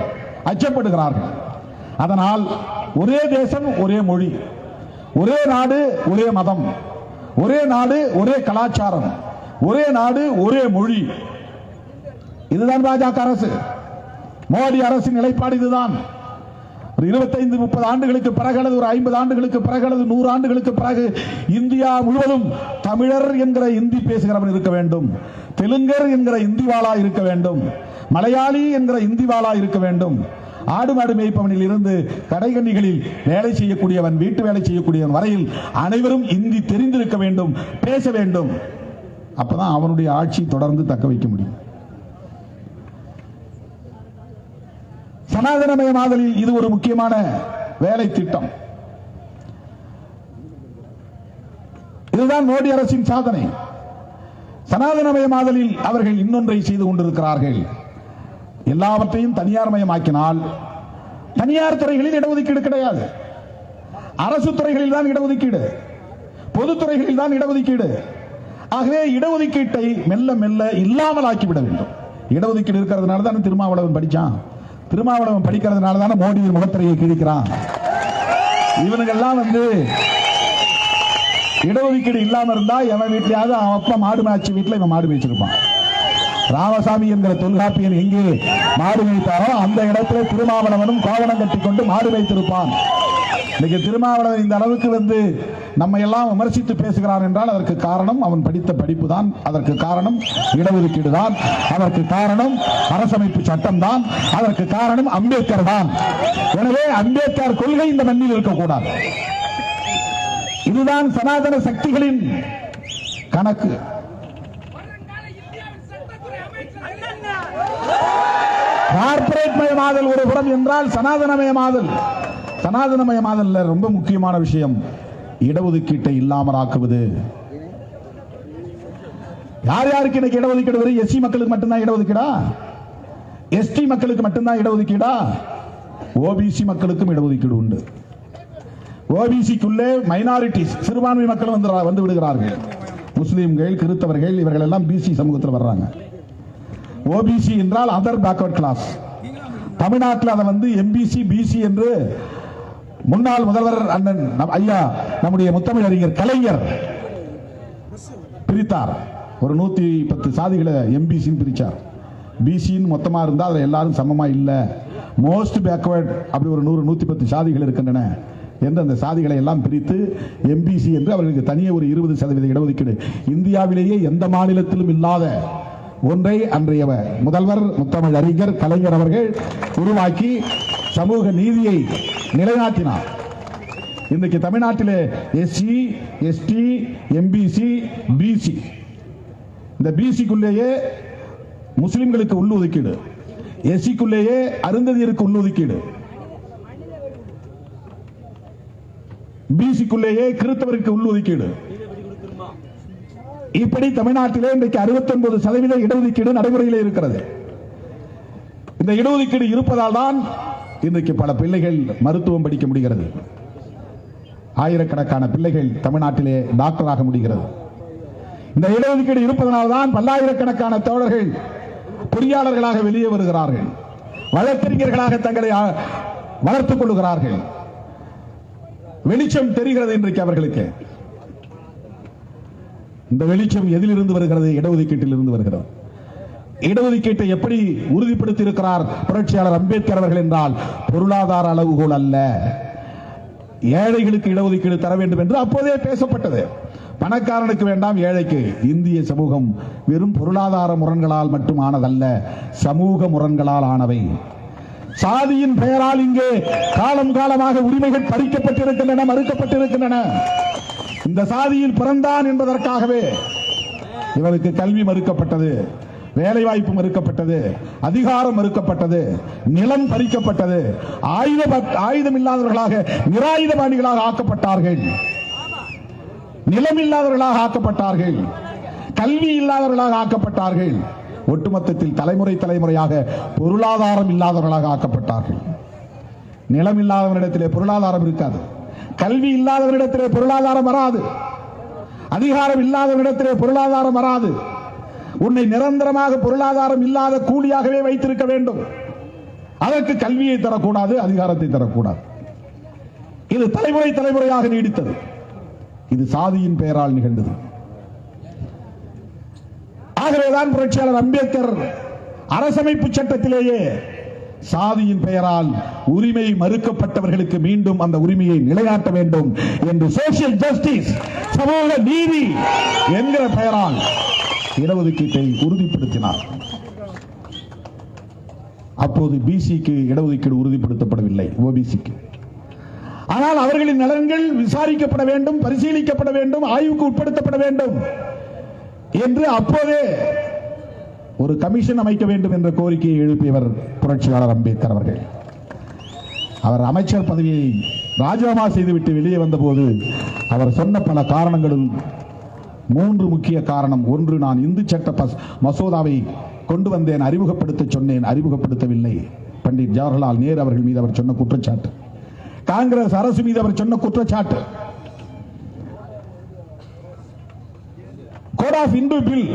அச்சப்படுகிறார்கள். அதனால் ஒரே தேசம் ஒரே மொழி, ஒரே நாடு ஒரே மதம், ஒரே நாடு ஒரே கலாச்சாரம், ஒரே நாடு ஒரே மொழி. இதுதான் பாஜக அரசு, மோடி அரசின் நிலைப்பாடு இதுதான். ஒரு 25-30 ஆண்டுகளுக்கு பிறகு, அல்லது ஒரு 50 ஆண்டுகளுக்கு பிறகு, அல்லது 100 ஆண்டுகளுக்கு பிறகு இந்தியா முழுவதும் தமிழர் என்கிற இந்தி பேசுகிறவன் இருக்க வேண்டும், தெலுங்கர் என்கிற இந்திவாளா இருக்க வேண்டும், மலையாளி என்கிற இந்திவாளா இருக்க வேண்டும். ஆடு மாடு மேய்ப்பவனில் இருந்து கடைகண்ணிகளில் வேலை செய்யக்கூடியவன், வீட்டு வேலை செய்யக்கூடியவன் வரையில் அனைவரும் இந்தி தெரிந்திருக்க வேண்டும், பேச வேண்டும். அப்பதான் அவனுடைய ஆட்சி தொடர்ந்து தக்க வைக்க முடியும். சனாதனமயமாதலில் இது ஒரு முக்கியமான வேலை திட்டம். இதுதான் மோடி அரசின் சாதனை. சனாதனமயமாதலில் அவர்கள் இன்னொன்றை செய்து கொண்டிருக்கிறார்கள். எல்லாவற்றையும் தனியார் மயமாக்கினால் தனியார் துறைகளில் இடஒதுக்கீடு கிடையாது, அரசு துறைகளில் தான் இடஒதுக்கீடு, பொதுத்துறைகளில் தான் இடஒதுக்கீடு. ஆகவே இடஒதுக்கீட்டை மெல்ல மெல்ல இல்லாமல் ஆக்கிவிட வேண்டும். இடஒதுக்கீடு இருக்கிறதுனால தான் திருமாவளவன் படிச்சான், திருமாவளவன் படிக்கிறதுனால தானே மோடியின் முகத்திரையை கிழிக்கிறான். இவனுங்கெல்லாம் இடஒதுக்கீடு இல்லாம இருந்தா எவன் வீட்லயாவது அவன் அப்பா மாடு மேய்ச்சி வீட்டுல இவன் மாடு மேய்ச்சிருப்பான். ராமசாமி என்கிற தொல்காப்பியன் எங்கே மாடு மேய்த்தாரோ அந்த இடத்துல திருமாவளவனும் கோவணம் கட்டி கொண்டு மாடு மேய்த்திருப்பான். இன்னைக்கு திருமாவளவன் இந்த அளவுக்கு நம்ம எல்லாம் விமர்சித்து பேசுகிறான் என்றால் அதற்கு காரணம் அவன் படித்த படிப்பு தான், அதற்கு காரணம் இடஒதுக்கீடு தான், அதற்கு காரணம் அரசமைப்பு சட்டம் தான், அதற்கு காரணம் அம்பேத்கர் தான். எனவே அம்பேத்கர் கொள்கை இந்த மண்ணில் இருக்கக்கூடாது. இதுதான் சனாதன சக்திகளின் கணக்கு. கார்ப்பரேட் மயமாதல் ஒரு புறம் என்றால் சனாதனமயமாதல், சனாதனமயமாதல்ல ரொம்ப முக்கியமான விஷயம் இடஒதுக்கீட்டை இல்லாமல் ஆக்குவது. யார் யாருக்கு இன்னைக்கு இடஒதுக்கீடு வரும்? எஸ்சி மக்களுக்கு மட்டும்தான் இடஒதுக்கீடா? எஸ்டி மக்களுக்கு மட்டும்தான் இடஒதுக்கீடா? ஓபிசி மக்களுக்கும் இடஒதுக்கீடு உண்டு. ஓபிசிக்குள்ளே மைனாரிட்டிஸ் சிறுபான்மை மக்கள் வந்து விடுகிறார்கள். முஸ்லிம்கள், கிறிஸ்தவர்கள் இவர்கள் எல்லாம் பிசி சமூகத்தில் வர்றாங்க. ஓபிசி என்றால் அதர் பேக்வர்ட் கிளாஸ். தமிழ்நாட்டில் அதை எம்பிசி பிசி என்று முன்னாள் முதல்வர் அண்ணன் ஐயா நம்முடைய முத்தமிழ் அறிஞர் கலைஞர் பிரித்தார். ஒரு 110 சாதிகளை எம்பிசின்னு பிரிச்சார். பிசின்னு மொத்தமா இருந்தா அதுல எல்லாரும் சமமா இல்ல, மோஸ்ட் பேக்வர்ட் அப்படி ஒரு 100-110 சாதிகள் இருக்கின்றன என்று அந்த சாதிகளை எல்லாம் பிரித்து எம்பிசி என்று அவர்களுக்கு தனியே ஒரு 20% இடஒதுக்கீடு. இந்தியாவிலேயே எந்த மாநிலத்திலும் இல்லாத ஒன்றை அன்றைய முதல்வர் முத்தமிழ் அறிஞர் கலைஞர் அவர்கள் உருவாக்கி சமூக நீதியை நிலைநாட்டினார். இன்றைக்கு தமிழ்நாட்டிலே எஸ்சி, எஸ்டி, எம்பிசி, பிசி, இந்த பிசிக்குள்ளேயே முஸ்லிம்களுக்கு உள்ளொதுக்கீடு, எஸ்சிக்குள்ளேயே அருந்ததியருக்கு உள்ளொதுக்கீடு, பிசிக்குள்ளேயே கிறிஸ்தவருக்கு உள்ளொதுக்கீடு. இப்படி தமிழ்நாட்டிலே இன்றைக்கு 69% இடஒதுக்கீடு நடைமுறையில் இருக்கிறது. இந்த இடஒதுக்கீடு இருப்பதால் தான் இன்றைக்கு பல பிள்ளைகள் மருத்துவம் படிக்க முடிகிறது. ஆயிரக்கணக்கான பிள்ளைகள் தமிழ்நாட்டிலே டாக்டராக முடிகிறது. இந்த இடஒதுக்கீடு இருப்பதனால் தான் பல்லாயிரக்கணக்கான தோழர்கள் பொறியாளர்களாக வெளியே வருகிறார்கள், வழக்கறிஞர்களாக தங்களை வளர்த்துக் கொள்கிறார்கள். வெளிச்சம் தெரிகிறது இன்றைக்கு அவர்களுக்கு. இந்த வெளிச்சம் எதிலிருந்து வருகிறது? இடஒதுக்கீட்டில் இருந்து வருகிறது. இடஒதுக்கீட்டை எப்படி உறுதிப்படுத்தி இருக்கிறார் புரட்சியாளர் அம்பேத்கர் அவர்கள் என்றால் பொருளாதார அளவுகோல் அல்ல, ஏழைகளுக்கு இடஒதுக்கீடு தர வேண்டும் என்று அப்போதே பேசப்பட்டது. பணக்காரனுக்கு வேண்டாம், ஏழைக்கு. இந்திய சமூகம் வெறும் பொருளாதார முரண்களால் மட்டும் ஆனதல்ல, சமூக முரண்களால் ஆனவை. சாதியின் பெயரால் இங்கே காலம் காலமாக உரிமைகள் பறிக்கப்பட்டிருக்கின்றன, மறுக்கப்பட்டிருக்கின்றன. இந்த சாதியில் பிறந்தான் என்பதற்காகவே இவருக்கு கல்வி மறுக்கப்பட்டது, வேலை வாய்ப்பு மறுக்கப்பட்டது, அதிகாரம் மறுக்கப்பட்டது, நிலம் பறிக்கப்பட்டது, ஆயுதம் இல்லாதவர்களாக நிராயுதபாணிகளாக ஆக்கப்பட்டார்கள், நிலம் இல்லாதவர்களாக ஆக்கப்பட்டார்கள், கல்வி இல்லாதவர்களாக ஆக்கப்பட்டார்கள். ஒட்டுமொத்தத்தில் தலைமுறை தலைமுறையாக பொருளாதாரம் இல்லாதவர்களாக ஆக்கப்பட்டார்கள். நிலம் இல்லாதவரிடத்திலே பொருளாதாரம் இருக்காது, கல்வி இல்லாதவரிடத்திலே பொருளாதாரம் வராது, அதிகாரம் இல்லாதவரிடத்திலே பொருளாதாரம் வராது. உன்னை நிரந்தரமாக பொருளாதாரம் இல்லாத கூலியாகவே வைத்திருக்க வேண்டும். அதற்கு கல்வியை தரக்கூடாது, அதிகாரத்தை தரக்கூடாது. இது தலைமுறை தலைமுறையாக நீடித்தது. இது சாதியின் பெயரால் நிகழ்ந்தது. ஆகவேதான் புரட்சியாளர் அம்பேத்கர் அரசமைப்பு சட்டத்திலேயே சாதியின் பெயரால் உரிமை மறுக்கப்பட்டவர்களுக்கு மீண்டும் அந்த உரிமையை நிலைநாட்ட வேண்டும் என்று சோசியல் ஜஸ்டிஸ், சமூக நீதி என்கிற பெயரால் இடஒதுக்கீட்டை உறுதிப்படுத்தினார். அப்போது பிசிக்கு இடஒதுக்கீடு உறுதிப்படுத்தப்படவில்லை, ஓபிசிக்கு. ஆனால் அவர்களின் நலன்கள் விசாரிக்கப்பட வேண்டும், பரிசீலிக்கப்பட வேண்டும், ஆய்வுக்கு உட்படுத்தப்பட வேண்டும் என்று அப்போதே ஒரு கமிஷன் அமைக்க வேண்டும் என்ற கோரிக்கையை எழுப்பியவர் புரட்சியாளர் அம்பேத்கர் அவர்கள். அவர் அமைச்சர் பதவியை ராஜினாமா செய்துவிட்டு வெளியே வந்தபோது அவர் சொன்ன பல காரணங்களும் 3 முக்கிய காரணம். ஒன்று, நான் இந்து சட்ட மசோதாவை கொண்டு வந்தேன், அறிமுகப்படுத்த சொன்னேன், அறிமுகப்படுத்தவில்லை. பண்டிட் ஜவஹர்லால் நேரு அவர்கள் மீது அவர் சொன்ன குற்றச்சாட்டு, காங்கிரஸ் அரசு மீது அவர் சொன்ன குற்றச்சாட்டு. கோட் ஆஃப் இந்து பில்,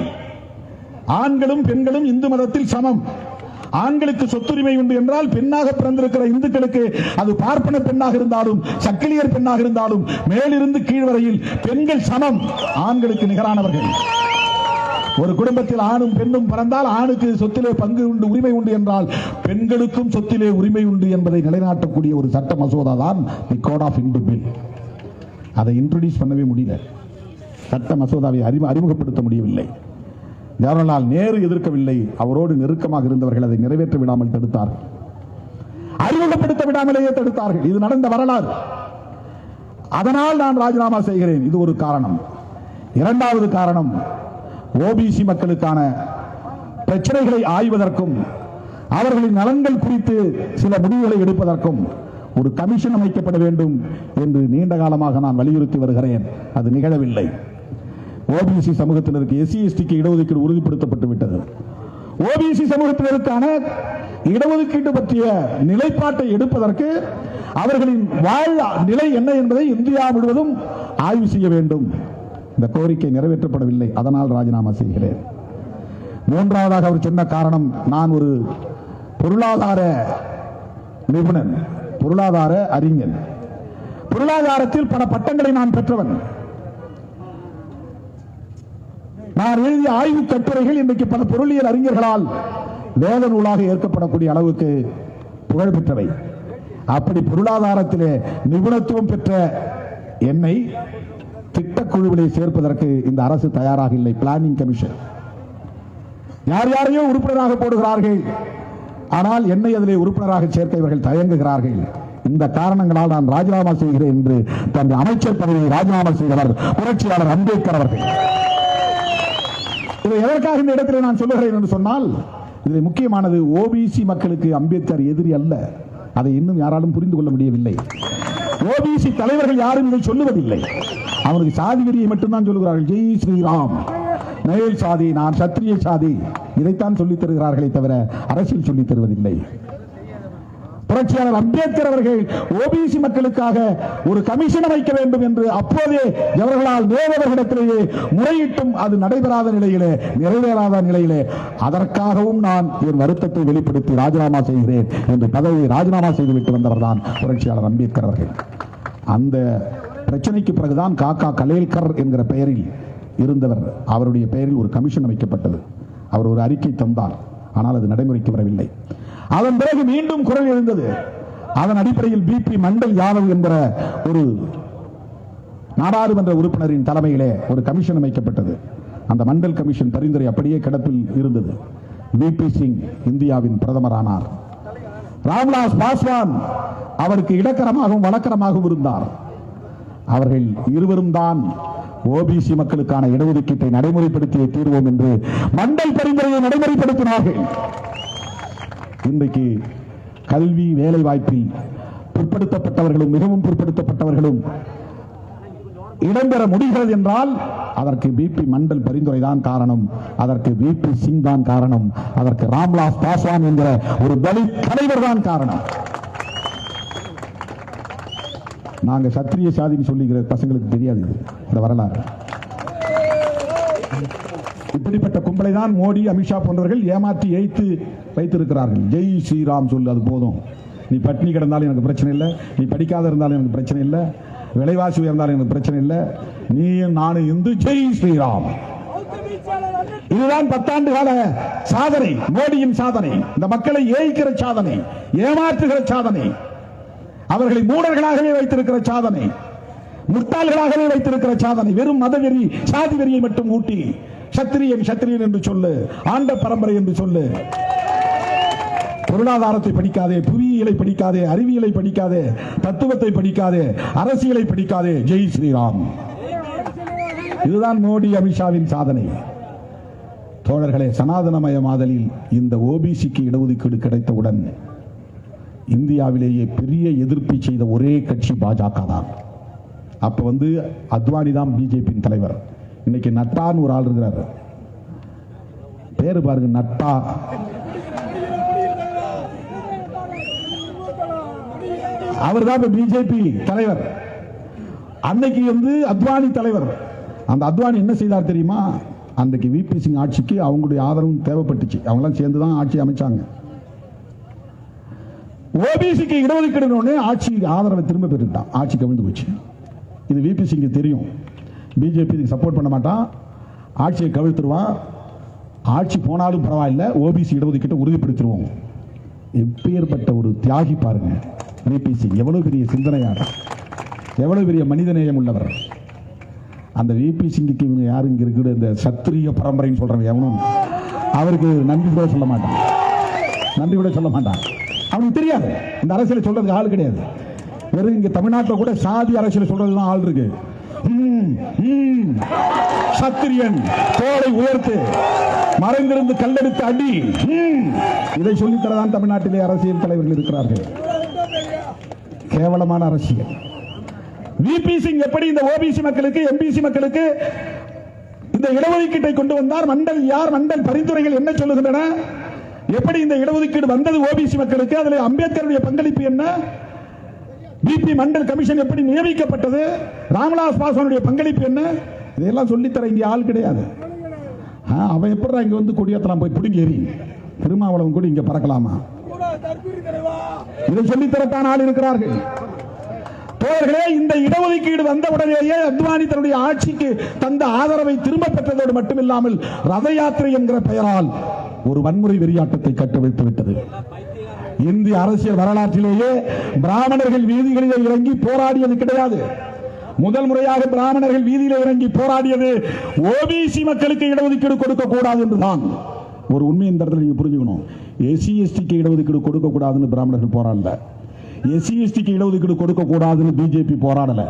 ஆண்களும் பெண்களும் இந்து மதத்தில் சமம், ஆண்களுக்கு சொத்துரிமை உண்டு என்றால் பெண்ணாக பிறந்திருக்கிற இந்துக்களுக்கு அது பார்ப்பன பெண்ணாக இருந்தாலும் சக்கிலியர் பெண்ணாக இருந்தாலும் மேலிருந்து கீழ் வரையில் பெண்கள் சமம், ஆண்களுக்கு நிகரானவர்கள். ஒரு குடும்பத்தில் ஆணும் பெண்ணும் பிறந்தால் ஆணுக்கு சொத்திலே பங்கு உண்டு, உரிமை உண்டு என்றால் பெண்களுக்கும் சொத்திலே உரிமை உண்டு என்பதை நிலைநாட்டக்கூடிய ஒரு சட்ட மசோதா தான் தி கோட் ஆஃப் இந்து பில். அதை இன்ட்ரோடியூஸ் பண்ணவே முடியல, சட்ட மசோதாவை அறிமுகப்படுத்த முடியவில்லை. ஜவஹர்லால் நேரு எதிர்க்கவில்லை, அவரோடு நெருக்கமாக இருந்தவர்கள் அதை நிறைவேற்ற விடாமல் தடுத்தார்கள், அறிமுகப்படுத்த விடாமலேயே தடுத்தார்கள். இது நடந்த வரலாறு. அதனால் நான் ராஜினாமா செய்கிறேன், இது ஒரு காரணம். இரண்டாவது காரணம், ஓபிசி மக்களுக்கான பிரச்சனைகளை ஆய்வதற்கும் அவர்களின் நலன்கள் குறித்து சில முடிவுகளை எடுப்பதற்கும் ஒரு கமிஷன் அமைக்கப்பட வேண்டும் என்று நீண்ட காலமாக நான் வலியுறுத்தி வருகிறேன். அது நிகழவில்லை. ஓபிசி சமூகத்தினருக்கு, எஸ்சி எஸ்டிக்கு இடஒதுக்கீடு உறுதிப்படுத்தப்பட்டு விட்டது. ஓபிசி சமூகத்தினருக்கான இடஒதுக்கீடு பற்றிய நிலைப்பாட்டை எடுப்பதற்கு அவர்களின் வாழ் நிலை என்ன என்பதை இந்தியா முழுவதும் ஆய்வு செய்ய வேண்டும். இந்த கோரிக்கை நிறைவேற்றப்படவில்லை, அதனால் ராஜினாமா செய்கிறேன். மூன்றாவதாக அவர் சொன்ன காரணம், நான் ஒரு பொருளாதார நிபுணன், பொருளாதார அறிஞன், பொருளாதாரத்தில் பல பட்டங்களை நான் பெற்றவன். நான் எழுதிய ஆய்வு கட்டுரைகள் இன்றைக்கு பல பொருளியல் அறிஞர்களால் வேத நூலாக ஏற்கப்படக்கூடிய அளவுக்கு புகழ் பெற்றவை. அப்படி பொருளாதாரத்திலே நிபுணத்துவம் பெற்ற என்னை திட்டக்குழுவிலே சேர்ப்பதற்கு இந்த அரசு தயாராக இல்லை. பிளானிங் கமிஷன் யார் யாரையோ உறுப்பினராக போடுகிறார்கள், ஆனால் என்னை அதிலே உறுப்பினராக சேர்க்க இவர்கள் தயங்குகிறார்கள். இந்த காரணங்களால் நான் ராஜினாமா செய்கிறேன் என்று தன் அமைச்சர் பதவியை ராஜினாமா செய்தவர் புரட்சியாளர் அம்பேத்கர் அவர்கள். இதை எதற்காக இந்த இடத்தில் நான் சொல்லுகிறேன் என்று சொன்னால், இதில் முக்கியமானது, ஓபிசி மக்களுக்கு அம்பேத்கர் எதிரி அல்ல. அதை இன்னும் யாராலும் புரிந்து கொள்ள முடியவில்லை. ஓபிசி தலைவர்கள் யாரும் இதை சொல்லுவதில்லை. அவனுக்கு சாதி வெறியை மட்டும்தான் சொல்லுகிறார்கள். ஜெய் ஸ்ரீராம், மேல் சாதி, நான் சத்திரிய சாதி, இதைத்தான் சொல்லித் தருகிறார்களே தவிர அரசியல் சொல்லித் தருவதில்லை. புரட்சியாளர் அம்பேத்கர் அவர்கள் ஓபிசி மக்களுக்காக ஒரு கமிஷன் அமைக்க வேண்டும் என்று அப்போதே ஜவஹர்லால் நேரு அவர்களிடத்திலேயே முறையிட்டும் அது நடைபெறாத நிலையிலே, நிறைவேறாத நிலையிலே, அதற்காகவும் நான் என் வருத்தத்தை வெளிப்படுத்தி ராஜினாமா செய்கிறேன் என்று பதவியை ராஜினாமா செய்துவிட்டு வந்தவர் தான் புரட்சியாளர் அம்பேத்கர் அவர்கள். அந்த பிரச்சனைக்கு பிறகுதான் காக்கா கலேல்கர் என்கிற பெயரில் இருந்தவர், அவருடைய பெயரில் ஒரு கமிஷன் அமைக்கப்பட்டது. அவர் ஒரு அறிக்கை தந்தார், ஆனால் அது நடைமுறைக்கு வரவில்லை. அதன் பிறகு மீண்டும் குரல் எழுந்தது. அதன் அடிப்படையில் பிபி மண்டல் யாதவ் என்கிற ஒரு நாடாளுமன்ற உறுப்பினரின் தலைமையிலே ஒரு கமிஷன் அமைக்கப்பட்டது. அந்த மண்டல் கமிஷன் பரிந்துரை அப்படியே கிடப்பில் இருந்தது. விபி சிங் இந்தியாவின் பிரதமரானார். ராம்விலாஸ் பாஸ்வான் அவருக்கு இடக்கரமாகவும் வழக்கரமாகவும் இருந்தார். அவர்கள் இருவரும் தான் ஓபிசி மக்களுக்கான இடஒதுக்கீட்டை நடைமுறைப்படுத்திய தீர்வோம் என்று மண்டல் பரிந்துரையை நடைமுறைப்படுத்தினார்கள். இன்றைக்கு கல்வி, வேலை வாய்ப்பில் பிற்படுத்தப்பட்டவர்களும் மிகவும் பிற்படுத்தப்பட்டவர்களும் இடம்பெற முடிகிறது என்றால் அதற்கு பிபி மண்டல் பரிந்துரை தான் காரணம், அதற்கு விபி சிங் தான் காரணம், அதற்கு ராம்விலாஸ் பாஸ்வான் என்கிற ஒரு தலித் தலைவர் தான் காரணம். நாங்க சத்திரிய சாதின்னு சொல்லிக்கிற பசங்களுக்கு தெரியாது இந்த வரலாறு. இப்படிப்பட்ட கும்பலை தான் மோடி, அமித்ஷா போன்றவர்கள் ஏமாற்றி ஏய்த்து வைத்திருக்கிறார்கள். ஜெய் ஸ்ரீராம் சொல்லு, அது போதும். நீ பட்டினி கிடந்தாலும் எனக்கு பிரச்சனை இல்லை, நீ படிக்காத இருந்தாலும் எனக்கு பிரச்சனை இல்லை, விலைவாசி உயர்ந்தாலும் எனக்கு பிரச்சனை இல்லை, நீயும் நானும் இந்து, ஜெய் ஸ்ரீராம். இதுதான் 10 ஆண்டு கால சாதனை, மோடியின் சாதனை, இந்த மக்களை ஏய்க்கிற சாதனை, ஏமாற்றுகிற சாதனை, அவர்களை மூடர்களாகவே வைத்திருக்கிற சாதனை, முட்டாள்களாகவே வைத்திருக்கிற சாதனை. வெறும் மதவெறி, சாதி வெறியை மட்டும் ஊட்டி சத்திரியன் சத்திரியன் என்று சொல்லு, ஆண்ட பரம்பரை என்று சொல்லு, பொருளாதாரத்தை படிக்காதே, புவியியலை படிக்காதே, அறிவியலை படிக்காதே, தத்துவத்தை படிக்காதே, அரசியலை படிக்காதே, ஜெய் ஸ்ரீராம். இதுதான் மோடி, அமித்ஷாவின் சாதனை. தோழர்களே, சனாதனமயமாதலில் இந்த ஓபிசிக்கு இடஒதுக்கீடு கிடைத்தவுடன் இந்தியாவிலேயே பெரிய எதிர்ப்பை செய்த ஒரே கட்சி பாஜக தான். அப்ப அத்வானி தான் பிஜேபியின் தலைவர். இன்னைக்கு நட்டான்னு ஒரு ஆள் இருக்கிறார், பேரு பாருங்க, நட்டா. அவர் தான் பிஜேபி தலைவர். அன்னைக்கு அத்வானி தலைவர். அந்த அத்வானி என்ன செய்தார் தெரியுமா? அன்றைக்கு விபி சிங் ஆட்சிக்கு அவங்களுடைய ஆதரவும் தேவைப்பட்டுச்சு. அவங்களாம் சேர்ந்து தான் ஆட்சி அமைச்சாங்க. ஓபிசிக்கு இடஒதுக்கீடு ஆட்சி ஆதரவை திரும்ப பெற்றுட்டான். ஆட்சி கவிழ்ந்து போச்சு. இது விபி சிங் தெரியும். பிஜேபி சப்போர்ட் பண்ண மாட்டான், ஆட்சியை கவிழ்த்துருவான். ஆட்சி போனாலும் பரவாயில்ல, ஓபிசி இடஒதுக்கீட்டை உறுதிப்படுத்திடுவோம். எப்பேற்பட்ட ஒரு தியாகி பாருங்க விபி சிங். எவ்வளவு பெரிய சிந்தனையாளர், எவ்வளவு பெரிய மனிதநேயம் உள்ளவர். அந்த விபி சிங்குக்கு இவங்க யாரு இங்க இருக்கிற இந்த சத்திரிய பரம்பரைன்னு சொல்றவங்க எவனும் அவருக்கு நன்றி கூட சொல்ல மாட்டான், நன்றி கூட சொல்ல மாட்டான். அவனுக்கு தெரியாது இந்த அரசியல் சொல்றதுக்கு ஆள் கிடையாது. வெறும் இங்க தமிழ்நாட்டில் கூட சாதி அரசியல் சொல்றதுதான் ஆள் இருக்கு. சத்திரியன் தோளை உயர்த்து, மறைந்திருந்து கல்லெடுத்து அடி, இதை சொல்லித்தரதான் தமிழ்நாட்டிலே அரசியல் தலைவர்கள் இருக்கிறார்கள். கேவலமான அரசியல். விபி சிங் எப்படி இந்த ஓபிசி மக்களுக்கு, எம்பிசி மக்களுக்கு இந்த இடஒதுக்கீட்டை கொண்டு வந்தார்? மண்டல் யார், மண்டல் பரிந்துரைகள் என்ன சொல்லுகின்றன? எப்படி இந்த இடஒதுக்கீடு வந்தது ஓபிசி மக்களுக்கு? அதில் அம்பேத்கருடைய பங்களிப்பு என்ன? பிபி மண்டல் கமிஷன் எப்படி நியமிக்கப்பட்டது? ராமதாஸ் பாஸ்வானுடைய பங்களிப்பு என்ன? இதெல்லாம் சொல்லித்தர இங்க ஆள் கிடையாது. அவன் எப்படி இங்க கொடியேற்றலாம், போய் பிடிங்க ஏறி திருமாவளவன் கூட இங்க பறக்கலாமா? இதை சொல்லித்தரத்தான் ஆள் இருக்கிறார்கள். தோழர்களே, இந்த இடஒதுக்கீடு வந்தவுடனேயே அத்வானி தன்னுடைய ஆட்சிக்கு தந்த ஆதரவை திரும்ப பெற்றதோடு மட்டுமில்லாமல் ரத யாத்திரை என்கிற பெயரால் ஒரு வன்முறை வெறியாட்டத்தை கட்டவிழ்த்து விட்டது. இந்திய அரசியல் வரலாற்றிலேயே பிராமணர்கள் வீதிகளில் இறங்கி போராடியது கிடையாது. முதல் முறையாக பிராமணர்கள் வீதியில் இறங்கி போராடியது ஓபிசி மக்களுக்கு இடஒதுக்கீடு கொடுக்க கூடாது என்றுதான். ஒரு உண்மை இந்த இடத்துல நீங்க புரிஞ்சுக்கணும். எஸ்சி எஸ்டிக்கு இடஒதுக்கீடு கொடுக்க கூடாதுன்னு பிராமணர்கள் போராடல, எஸ்சி எஸ்டிக்கு இடஒதுக்கீடு கொடுக்க கூடாதுன்னு பிஜேபி போராடல,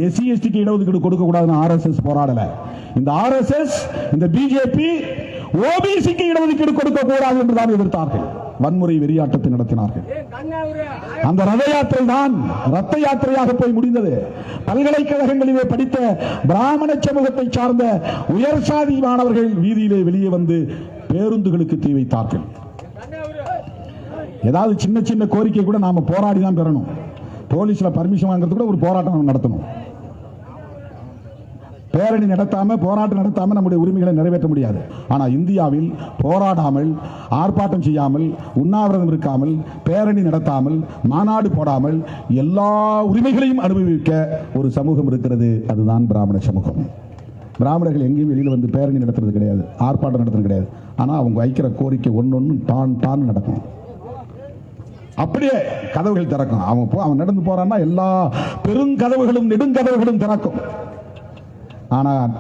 எஸ்சி எஸ்டிக்கு இடஒதுக்கீடு கொடுக்க கூடாதுன்னு ஆர்எஸ்எஸ் போராடல. இந்த ஆர்எஸ்எஸ், இந்த பிஜேபி ஓபிசிக்கு இடஒதுக்கீடு கொடுக்க கூடாது என்றுதான் எதிர்த்தார்கள். வன்முறை வெறியாட்டத்தை நடத்தினார்கள். அந்த ரத யாத்திரை தான் ரத்த யாத்திரையாக போய் முடிந்தது. பல்கலைக்கழகங்களிலே படித்த பிராமண சமூகத்தை சார்ந்த உயர் சாதி மாணவர்கள் வீதியிலே வெளியே வந்து பேருந்துகளுக்கு தீ வைத்தார்கள். ஏதாவது சின்ன சின்ன கோரிக்கை கூட நாம போராடி தான் பெறணும். போலீஸ்ல பர்மிஷன் வாங்குறது கூட ஒரு போராட்டம் நடத்தணும். பேரணி நடத்தாம, போராட்டம் நடத்தாம நம்முடைய உரிமைகளை நிறைவேற்ற முடியாது. ஆனா இந்தியாவில் போராடாமல், ஆர்ப்பாட்டம் செய்யாமல், உண்ணாவிரதம் இருக்காமல், பேரணி நடத்தாமல், மாநாடு போடாமல் எல்லா உரிமைகளையும் அனுபவிக்க ஒரு சமூகம் இருக்கிறது. அதுதான் பிராமண சமூகம். பிராமணர்கள் எங்கேயும் வெளியில் வந்து பேரணி நடத்துறது கிடையாது, ஆர்ப்பாட்டம் நடத்துறது கிடையாது. ஆனா அவங்க வைக்கிற கோரிக்கை ஒன்னொன்னு டான் டான் நடக்கும். அப்படியே கதவுகள் திறக்கும். அவன் நடந்து போறான்னா எல்லா பெருங்கதவுகளும் நெடுங்கதவுகளும் திறக்கும். ஆனால்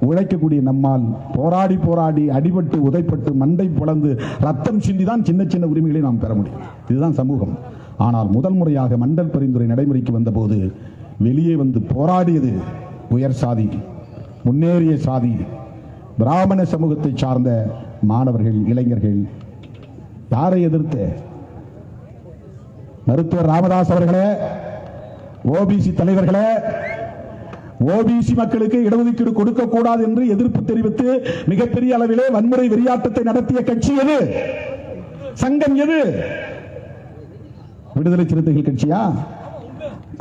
உழைக்கக்கூடிய நம்மால் போராடி போராடி அடிபட்டு உதைப்பட்டு மண்டை புலந்து ரத்தம் சிந்திதான் சின்ன சின்ன உரிமைகளை நாம் பெற முடியும். இதுதான் சமூகம். ஆனால் முதல் முறையாக மண்டல் பரிந்துரை நடைமுறைக்கு வந்தபோது வெளியே வந்து போராடியது உயர் சாதி, முன்னேறிய சாதி, பிராமண சமூகத்தை சார்ந்த மாணவர்கள், இளைஞர்கள். யாரை எதிர்த்து? மருத்துவர் ராமதாஸ் அவர்களே, ஓபிசி தலைவர்களே, ஓபிசி மக்களுக்கு இடஒதுக்கீடு கொடுக்க கூடாது என்று எதிர்ப்பு தெரிவித்து மிகப்பெரிய அளவிலே வன்முறை வெறியாட்டத்தை நடத்திய கட்சி எது? சங்கம் எது? விடுதலை சிறுத்தைகள் கட்சியா?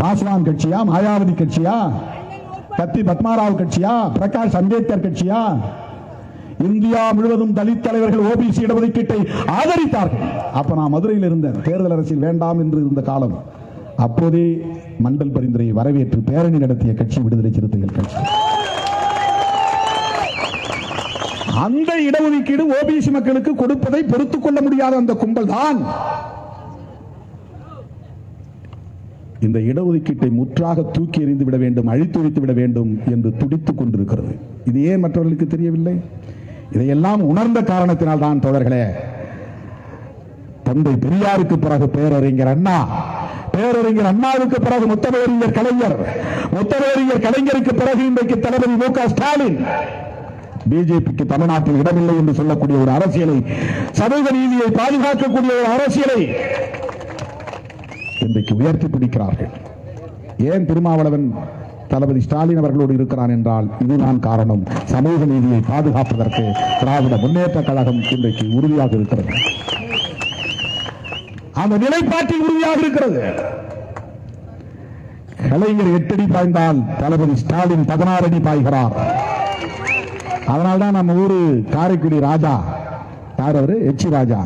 பாஸ்வான் கட்சியா? மாயாவதி கட்சியா? கத்தி பத்மாராவ் கட்சியா? பிரகாஷ் அம்பேத்கர் கட்சியா? இந்தியா முழுவதும் தலித் தலைவர்கள் ஓபிசி இடஒதுக்கீட்டை ஆதரித்தார்கள். அப்ப நான் மதுரையில் இருந்தேன். தேர்தல் அரசியல் வேண்டாம் என்று இருந்த காலம். அப்போதே மண்டல் பரிந்துரையை வரவேற்று பேரணி நடத்திய கட்சி விடுதலை சிறுத்தைகள் கட்சி. அந்த இடஒதுக்கீடு ஓபிசி மக்களுக்கு கொடுப்பதை பொறுத்துக் கொள்ள முடியாத அந்த கும்பல் தான் இந்த இடஒதுக்கீட்டை முற்றாக தூக்கி எறிந்து விட வேண்டும், அழித்தொழித்து விட வேண்டும் என்று துடித்துக் கொண்டிருக்கிறது. இது ஏன் மற்றவர்களுக்கு தெரியவில்லை? இதையெல்லாம் உணர்ந்த காரணத்தினால் தான் தோழர்களே, தந்தை பெரியாருக்கு பிறகு பேரறிஞர் அண்ணா, பேரறிஞர் அண்ணாவுக்கு பிறகு முத்தமிழறிஞர் கலைஞர், முத்தமிழறிஞர் கலைஞருக்கு பிறகு இன்றைக்கு தளபதி மு.க. ஸ்டாலின். பிஜேபிக்கு தமிழ்நாட்டில் இடமில்லை என்று சொல்லக்கூடிய ஒரு அரசியலை, சமூக நீதியை பாதுகாக்கக்கூடிய ஒரு அரசியலை இன்றைக்கு உயர்த்தி பிடிக்கிறார்கள். ஏன் திருமாவளவன் தளபதி ஸ்டாலின் அவர்களோடு இருக்கிறான் என்றால் இதுதான் காரணம். சமூக நீதியை பாதுகாப்பதற்கு திராவிட முன்னேற்ற கழகம் இன்றைக்கு உறுதியாக இருக்கிறது. அந்த நிலைப்பாட்டில் உறுதியாக இருக்கிறது. கலைஞர் 8 அடி பாய்ந்தால் தளபதி ஸ்டாலின் 16 அடி பாய்கிறார். அதனால்தான் நம்ம ஊரு காரைக்குடி ராஜா யார் அவரு? எச் ராஜா.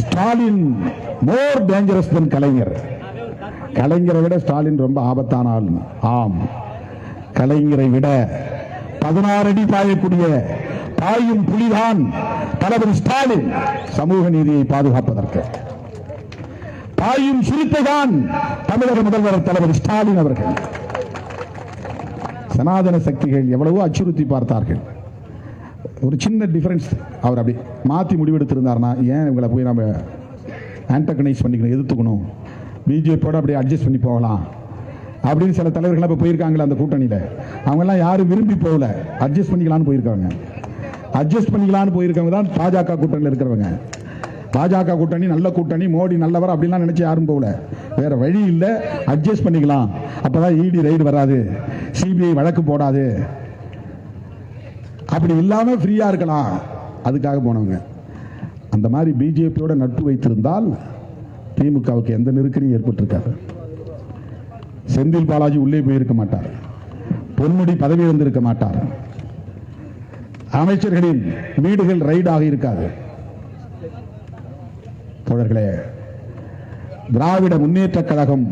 ஸ்டாலின் மோர் டேஞ்சரஸ் தென் கலைஞர். கலைஞரை விட ஸ்டாலின் ரொம்ப ஆபத்தான ஆள். ஆம், கலைஞரை விட 16 அடி பாயக்கூடிய பாயும் புலிதான் தளபதி ஸ்டாலின். சமூக நீதியை பாதுகாப்பதற்கு பாயும் சிறுத்தைதான் தமிழக முதல்வர் தளபதி ஸ்டாலின் அவர்கள். சனாதன சக்திகள் எவ்வளவோ அச்சுறுத்தி பார்த்தார்கள். ஒரு சின்ன டிஃபரன்ஸ், அவர் அப்படி மாற்றி முடிவெடுத்திருந்தார்னா ஏன் இவங்களை போய் நம்ம ஆன்டகனைஸ் பண்ணிக்கணும், எதிர்த்துக்கணும், பிஜேபியோட அப்படியே அட்ஜஸ்ட் பண்ணி போகலாம் அப்படின்னு சில தலைவர்கள் இப்போ போயிருக்காங்களே அந்த கூட்டணியில். அவங்கெல்லாம் யாரும் விரும்பி போகல, அட்ஜஸ்ட் பண்ணிக்கலான்னு போயிருக்காங்க. அட்ஜஸ்ட் பண்ணிக்கலான்னு போயிருக்கவங்க தான் பாஜக கூட்டணியில் இருக்கிறவங்க. பாஜக கூட்டணி நல்ல கூட்டணி, மோடி நல்லவர் அப்படிலாம் நினைச்சு யாரும் போகல. வேற வழி இல்லை, அட்ஜஸ்ட் பண்ணிக்கலாம், அப்பதான் இடி ரைடு வராது, சிபிஐ வழக்கு போடாது, அப்படி இல்லாம ஃப்ரீயா இருக்கலாம், அதுக்காக போனவங்க. அந்த மாதிரி பிஜேபியோட நட்பு வைத்திருந்தால் திமுகவுக்கு எந்த நெருக்கடியும் ஏற்பட்டிருக்காது. செந்தில் பாலாஜி உள்ளே போயிருக்க மாட்டார், பொன்முடி பதவி இருந்திருக்க மாட்டார், அமைச்சர்களின் வீடுகள் ரைடாக இருக்காது. தோழர்களே, திராவிட முன்னேற்ற கழகம்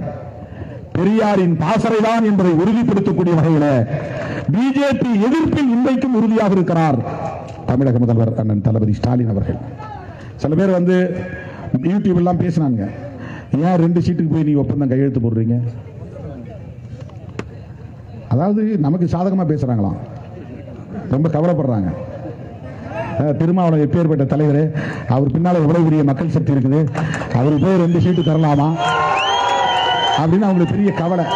பெரியாரின் பாசறைதான் என்பதை உறுதிப்படுத்தக்கூடிய வகையில் பிஜேபி எதிர்ப்பில் இன்றைக்கும் உறுதியாக இருக்கிறார் தமிழக முதல்வர் அண்ணன் தளபதி ஸ்டாலின் அவர்கள். சில பேர் வந்து யூடியூப் எல்லாம் பேசினாங்க, ஏன் 2 சீட்டுக்கு போய் நீ ஒப்பந்தம் கையெழுத்து போடுறீங்க? அதாவது நமக்கு சாதகமா பேசுறாங்களாம், ரொம்ப கவலைப்படுறாங்க. திருமாவளவன் எப்பேற்பட்ட தலைவர், அவர் பின்னால எவ்வளவு பெரிய மக்கள் சக்தி இருக்குது, அவர் போய் 2 சீட்டு தரலாமா அப்படின்னு அவங்களுக்கு பெரிய கவலை.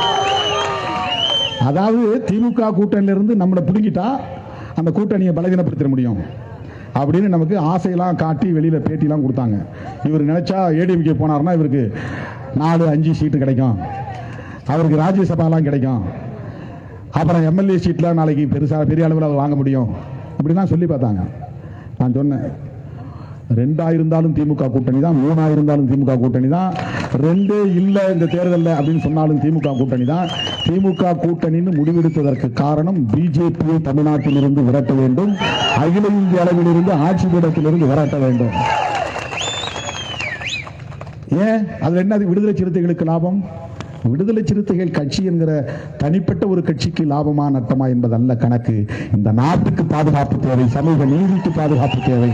அதாவது திமுக கூட்டணியிலிருந்து நம்மளை பிடுங்கிட்டா அந்த கூட்டணியை பலவீனப்படுத்த முடியும் அப்படின்னு நமக்கு ஆசையெல்லாம் காட்டி வெளியில பேட்டிலாம் கொடுத்தாங்க. இவர் நினைச்சா ஏடிஎம்கே போனார்னா இவருக்கு 4-5 சீட்டு கிடைக்கும், அவருக்கு ராஜ்யசபாலாம் கிடைக்கும், அப்புறம் எம்எல்ஏ சீட்லாம் நாளைக்கு பெரிய அளவில் அவர் வாங்க முடியும், இப்படிலாம் சொல்லி பார்த்தாங்க. நான் சொன்னேன், 2 இருந்தாலும் திமுக கூட்டணி தான், 3 இருந்தாலும் திமுக கூட்டணி தான், 2 இல்ல இந்த தேர்தல் அப்படின்னு சொன்னாலும் திமுக கூட்டணி தான். திமுக கூட்டணின்னு முடிவெடுத்ததற்கு காரணம் பிஜேபியை தமிழ்நாட்டிலிருந்து விரட்ட வேண்டும், அகில இந்திய அளவிலிருந்து ஆட்சி பீடத்திலிருந்து விரட்ட வேண்டும். ஏன் அதுல என்ன விடுதலை சிறுத்தைகளுக்கு லாபம்? விடுதலை சிறுத்தைகள் கட்சி என்கிற தனிப்பட்ட ஒரு கட்சிக்கு லாபமா நட்டமா என்பதல்ல கணக்கு. இந்த நாட்டுக்கு பாதுகாப்பு தேவை, சமூக நீதிக்கு பாதுகாப்பு தேவை.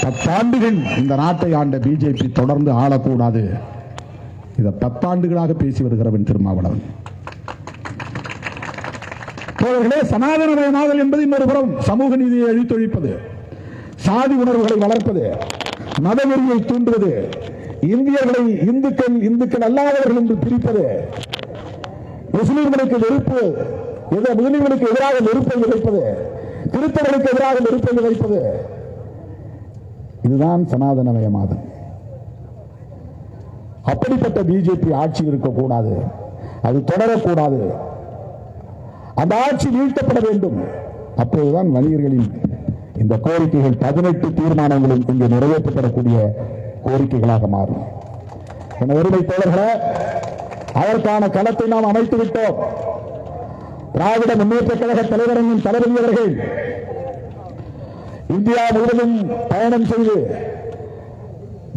10 ஆண்டுகள் இந்த நாட்டை ஆண்ட பிஜேபி தொடர்ந்து ஆளக்கூடாது. இதை 10 ஆண்டுகளாக பேசி வருகிறவன் திருமாவளவன். சனாதனமயமாதல் என்பது இன்னொரு புறம் சமூக நீதியை அழித்தொழிப்பது, சாதி உணர்வுகளை வளர்ப்பது, மதவெறியை தூண்டுவது, இந்தியர்களை இந்துக்கள் அல்லாதவர்கள் என்று பிரிப்பது, முஸ்லிம்களுக்கு வெறுப்பு, முஸ்லிம்களுக்கு எதிராக நெருப்பை விதைப்பது, கிறிஸ்தவர்களுக்கு எதிராக நெருப்பை விதைப்பது, இதுதான் சனாதனமயமாதல். அப்படிப்பட்ட பிஜேபி ஆட்சி இருக்கக்கூடாது, அது தொடரக்கூடாது, அந்த ஆட்சி வீழ்த்தப்பட வேண்டும். அப்போதுதான் வணிகர்களின் இந்த கோரிக்கைகள் 18 தீர்மானங்களும் இங்கு நிறைவேற்றப்படக்கூடிய கோரிக்கைகளாக மாறும். அருமை தோழர்களே, அதற்கான களத்தை நாம் அமைத்து விட்டோம். திராவிட முன்னேற்ற கழக தலைவரின் தளபதி அவர்கள் இந்தியா முழுவதும் பயணம் செய்து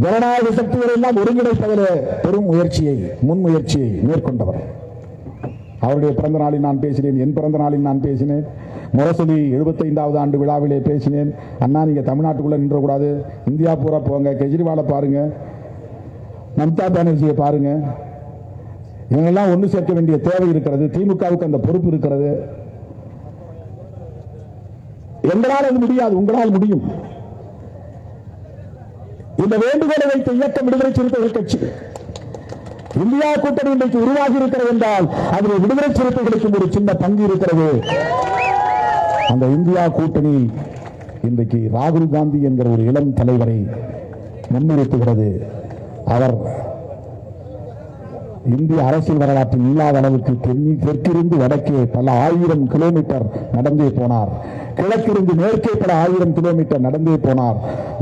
ஜனநாயக சக்திகளை எல்லாம் ஒருங்கிணைப்பதில் பெரும் முன்முயற்சியை மேற்கொண்டவர். அவருடைய பிறந்த நாளில் நான் பேசினேன், என் பிறந்த நாளில் நான் பேசினேன், முரசொலி 75வது ஆண்டு விழாவிலே பேசினேன். அண்ணா நீங்க தமிழ்நாட்டுக்குள்ள நின்றக்கூடாது, இந்தியா பூரா போங்க, கெஜ்ரிவாலை பாருங்க, மம்தா பானர்ஜியை பாருங்க, இவங்கெல்லாம் ஒன்று சேர்க்க வேண்டிய தேவை இருக்கிறது, திமுகவுக்கு அந்த பொறுப்பு இருக்கிறது. எங்களால் அது முடியாது, உங்களால் முடியும். இந்த வேண்டுகோளை வைத்த இயக்கம் விடுதலை சிறுத்தைகள் கட்சி. இந்தியா கூட்டணி இன்றைக்கு உருவாகி இருக்கிறது என்றால் அதில் விடுதலை சிறுத்தைகளுக்கு ஒரு சின்ன பங்கு இருக்கிறது. அந்த இந்தியா கூட்டணி இன்றைக்கு ராகுல் காந்தி என்கிற ஒரு இளம் தலைவரை முன்னிறுத்துகிறது. அவர் இந்திய அரசியல் வரலாற்றில் இல்லாத அளவுக்கு தெற்கிருந்து வடக்கே பல 1000 கிலோமீட்டர் நடந்தே போனார். கிழக்கிருந்து மேற்கே பல 1000 கிலோமீட்டர் நடந்தே போனார்.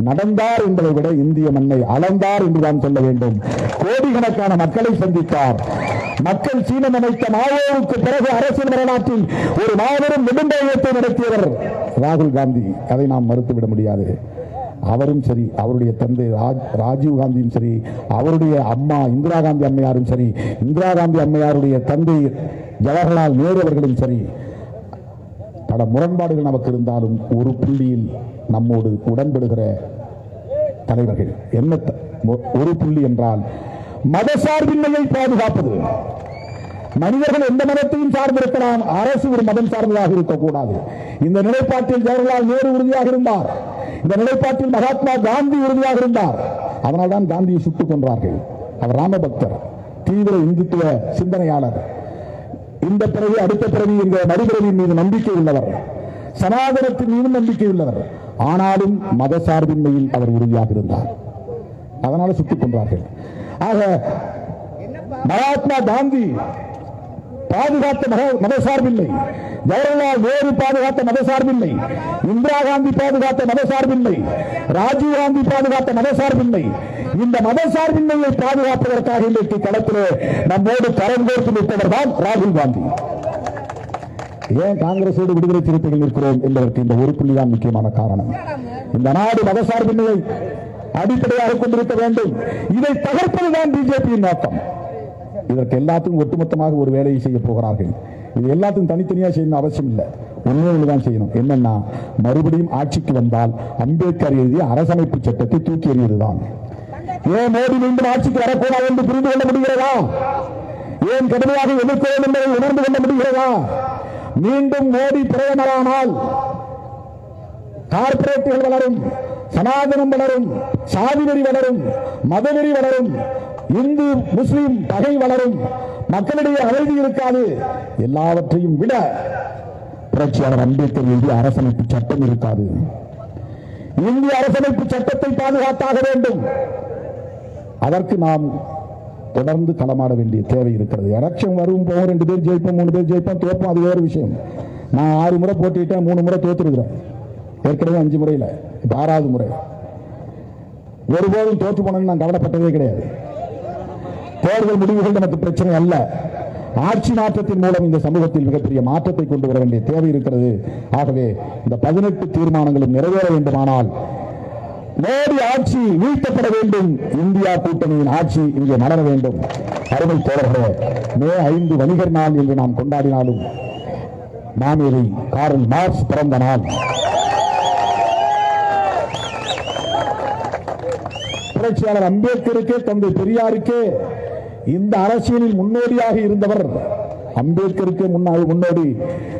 நடந்தார் என்பதை விட இந்திய மண்ணை அளந்தார் என்றுதான் சொல்ல வேண்டும். கோடிக்கணக்கான மக்களை சந்தித்தார். மக்கள் சீனம் அமைத்த மாவோவுக்கு பிறகு அரசியல் வரலாற்றில் ஒரு மாபெரும் நெடுந்தோயத்தை நடத்தியவர் ராகுல் காந்தி. அதை நாம் மறுத்துவிட முடியாது. அவரும் சரி, அவருடைய தந்தை ராஜீவ் காந்தியும் சரி, அவருடைய அம்மா இந்திரா காந்தி அம்மையாரும் சரி, இந்திரா காந்தி அம்மையாருடைய தந்தை ஜவஹர்லால் நேரு அவர்களும் சரி, பல முரண்பாடுகள் நமக்கு இருந்தாலும் ஒரு புள்ளியில் நம்மோடு உடன்படுகிற தலைவர்கள். என்ன ஒரு புள்ளி என்றால் மதசார்பின்மையை பாதுகாப்பது. மனிதர்கள் எந்த மதத்தையும் சார்ந்திருக்கலாம், அரசு ஒரு மதம் சார்ந்ததாக இருக்கக்கூடாது. இந்த நிலைப்பாட்டில் ஜவஹர்லால் நேரு உறுதியாக இருந்தார். இந்த நிலைப்பாட்டில் மகாத்மா காந்தி உறுதியாக இருந்தார். அதனால்தான் காந்தியை சுட்டுக் கொன்றார்கள். அவர் ராமபக்தர், தீவிர இந்துத்துவ சிந்தனையாளர், இந்த பிறகு அடுத்த பிறவி என்ற மறுபிறவியின் மீது நம்பிக்கை உள்ளவர், சனாதனத்தின் மீது நம்பிக்கை உள்ளவர். ஆனாலும் மத சார்பின்மையில் அவர் உறுதியாக இருந்தார். அதனால சுட்டுக் கொன்றார்கள். ஆக மகாத்மா காந்தி பாதுகாத்த மதசார்பின்மை, ஜவஹர்லால் நேரு பாதுகாத்த மதசார்பின்மை, இந்திரா காந்தி பாதுகாத்த மதசார்பின்மை, ராஜீவ் காந்தி பாதுகாத்த மதசார்பின்மை. இந்த மதசார்பின்மையை பாதுகாப்பதற்காக இன்றைக்கு களத்திலே நம்மோடு கரம் கோர்த்து நிற்பவர் தான் ராகுல் காந்தி. ஏன் காங்கிரசோடு விடுதலை சிறுத்தைகள் இருக்கிறோம் என்பதற்கு இந்த ஒரு புள்ளிதான் முக்கியமான காரணம். இந்த நாடு மதசார்பின்மையை அடிப்படையாக கொண்டிருக்க வேண்டும். இதை தகர்ப்பதுதான் பிஜேபியின் நோக்கம். இதற்கு எல்லாத்துக்கும் ஒட்டுமொத்தமாக ஒரு வேலையை செய்ய போகிறார்கள். இது எல்லாத்துக்கும் தனித்தனியாக செய்யணும் அவசியம் இல்லை. ஒன்றுதான் செய்யணும். என்னன்னா, மறுபடியும் ஆட்சிக்கு வந்தால் அம்பேத்கர் எழுதிய அரசமைப்பு சட்டத்தை தூக்கி எறிவதுதான். ஏன் மோடி மீண்டும் ஆட்சிக்கு வரக்கூடாது என்று புரிந்து கொள்ள முடிகிறதா? ஏன் கடுமையாக எதிர்க்கிறோம் என்பதை உணர்ந்து கொள்ள முடிகிறதா? மீண்டும் மோடி பிரதமரானால் கார்பரேட்டுகள் வளரும், சனாதனம் வளரும், சாதிவெறி வளரும், மதவெறி வளரும், இந்து முஸ்லிம் பகை வளரும், மக்களிடையே அமைதி இருக்காது. எல்லாவற்றையும் விட புரட்சியாளர் அம்பேத்கர் எழுதிய அரசமைப்பு சட்டம் இருக்காது. இந்திய அரசமைப்பு சட்டத்தை பாதுகாத்தாக வேண்டும். அதற்கு நாம் தொடர்ந்து களமாட வேண்டிய தேவை இருக்கிறது. எலெக்ஷன் வரும் போகும், 2 பேர் ஜெயிப்போம், 3 பேர் ஜெயிப்போம், தோப்போம், அது வேறு விஷயம். நான் 6 முறை போட்டிட்டேன், 3 முறை தோத்துருக்கிறேன். ஏற்கனவே 5 முறையில், இப்ப 6வது முறை. ஒருபோதும் தோற்று போனேன்னு நான் கவலைப்பட்டதே கிடையாது. தேர்தல் முடிவுகள் நமக்கு பிரச்சனை அல்ல. ஆட்சி மாற்றத்தின் மூலம் இந்த சமூகத்தில் மிகப்பெரிய மாற்றத்தை கொண்டு வர வேண்டிய தேவை இருக்கிறது. ஆகவே இந்த 18 தீர்மானங்களும் நிறைவேற வேண்டுமானால் மோடி ஆட்சி வீழ்த்தப்பட வேண்டும். இந்தியா கூட்டணியின் ஆட்சி இங்கே மலர வேண்டும். அருமை தோழர்களே, மே 5 வணிகர் நாள் என்று நாம் கொண்டாடினாலும் மாமேதை கார்ல் மார்க்ஸ் பிறந்த நாள். புரட்சியாளர் அம்பேத்கருக்கே, தந்தை பெரியாருக்கே இந்த அரசியலில் முன்னோடியாக இருந்தவர். அம்பேத்கருக்கே முன்னோடி,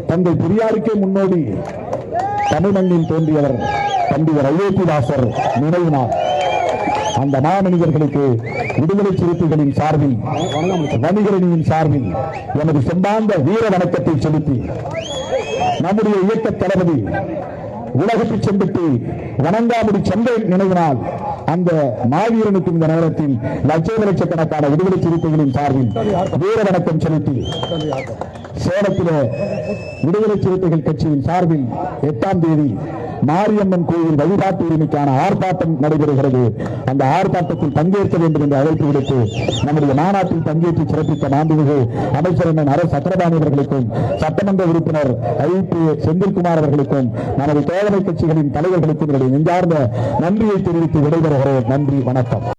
தந்தை பெரியாருக்கே முன்னோடி, தமிழ் மண்ணில் தோன்றியவர் பண்டிதர் அயோத்திதாசர் நினைவு நாள். அந்த மாமனிதர்களுக்கு விடுதலை சிறுத்தைகளின் சார்பில், வணிகரணியின் சார்பில் எமது செம்பார்ந்த வீர வணக்கத்தை செலுத்தி, நம்முடைய இயக்க தளபதி உலகத்தை செம்பிட்டு வணங்காமுடி சந்தை நினைவினால் அந்த மாவீரனுக்கு இந்த நேரத்தில் லட்சக்கணக்கான விடுதலை சிறுத்தைகளின் சார்பில் வீர வணக்கம் செலுத்தி, சேலத்திலே விடுதலை சிறுத்தைகள் கட்சியின் சார்பில் 8ஆம் தேதி மாரியம்மன் கோயில் வழிபாட்டு உரிமைக்கான ஆர்ப்பாட்டம் நடைபெறுகிறது. அந்த ஆர்ப்பாட்டத்தில் பங்கேற்க வேண்டும் என்று அழைப்பு விடுத்து நம்முடைய மாநாட்டில் பங்கேற்று சிறப்பித்த மாண்புமிகு அமைச்சர் நரேஷ் சக்கரபாணி அவர்களுக்கும், சட்டமன்ற உறுப்பினர் ஐபி செந்தில்குமார் அவர்களுக்கும், நமது தோழமை கட்சிகளின் தலைவர்களுக்கும் என்னுடைய நெஞ்சார்ந்த நன்றியை தெரிவித்து விடைபெறுகிறேன். நன்றி, வணக்கம்.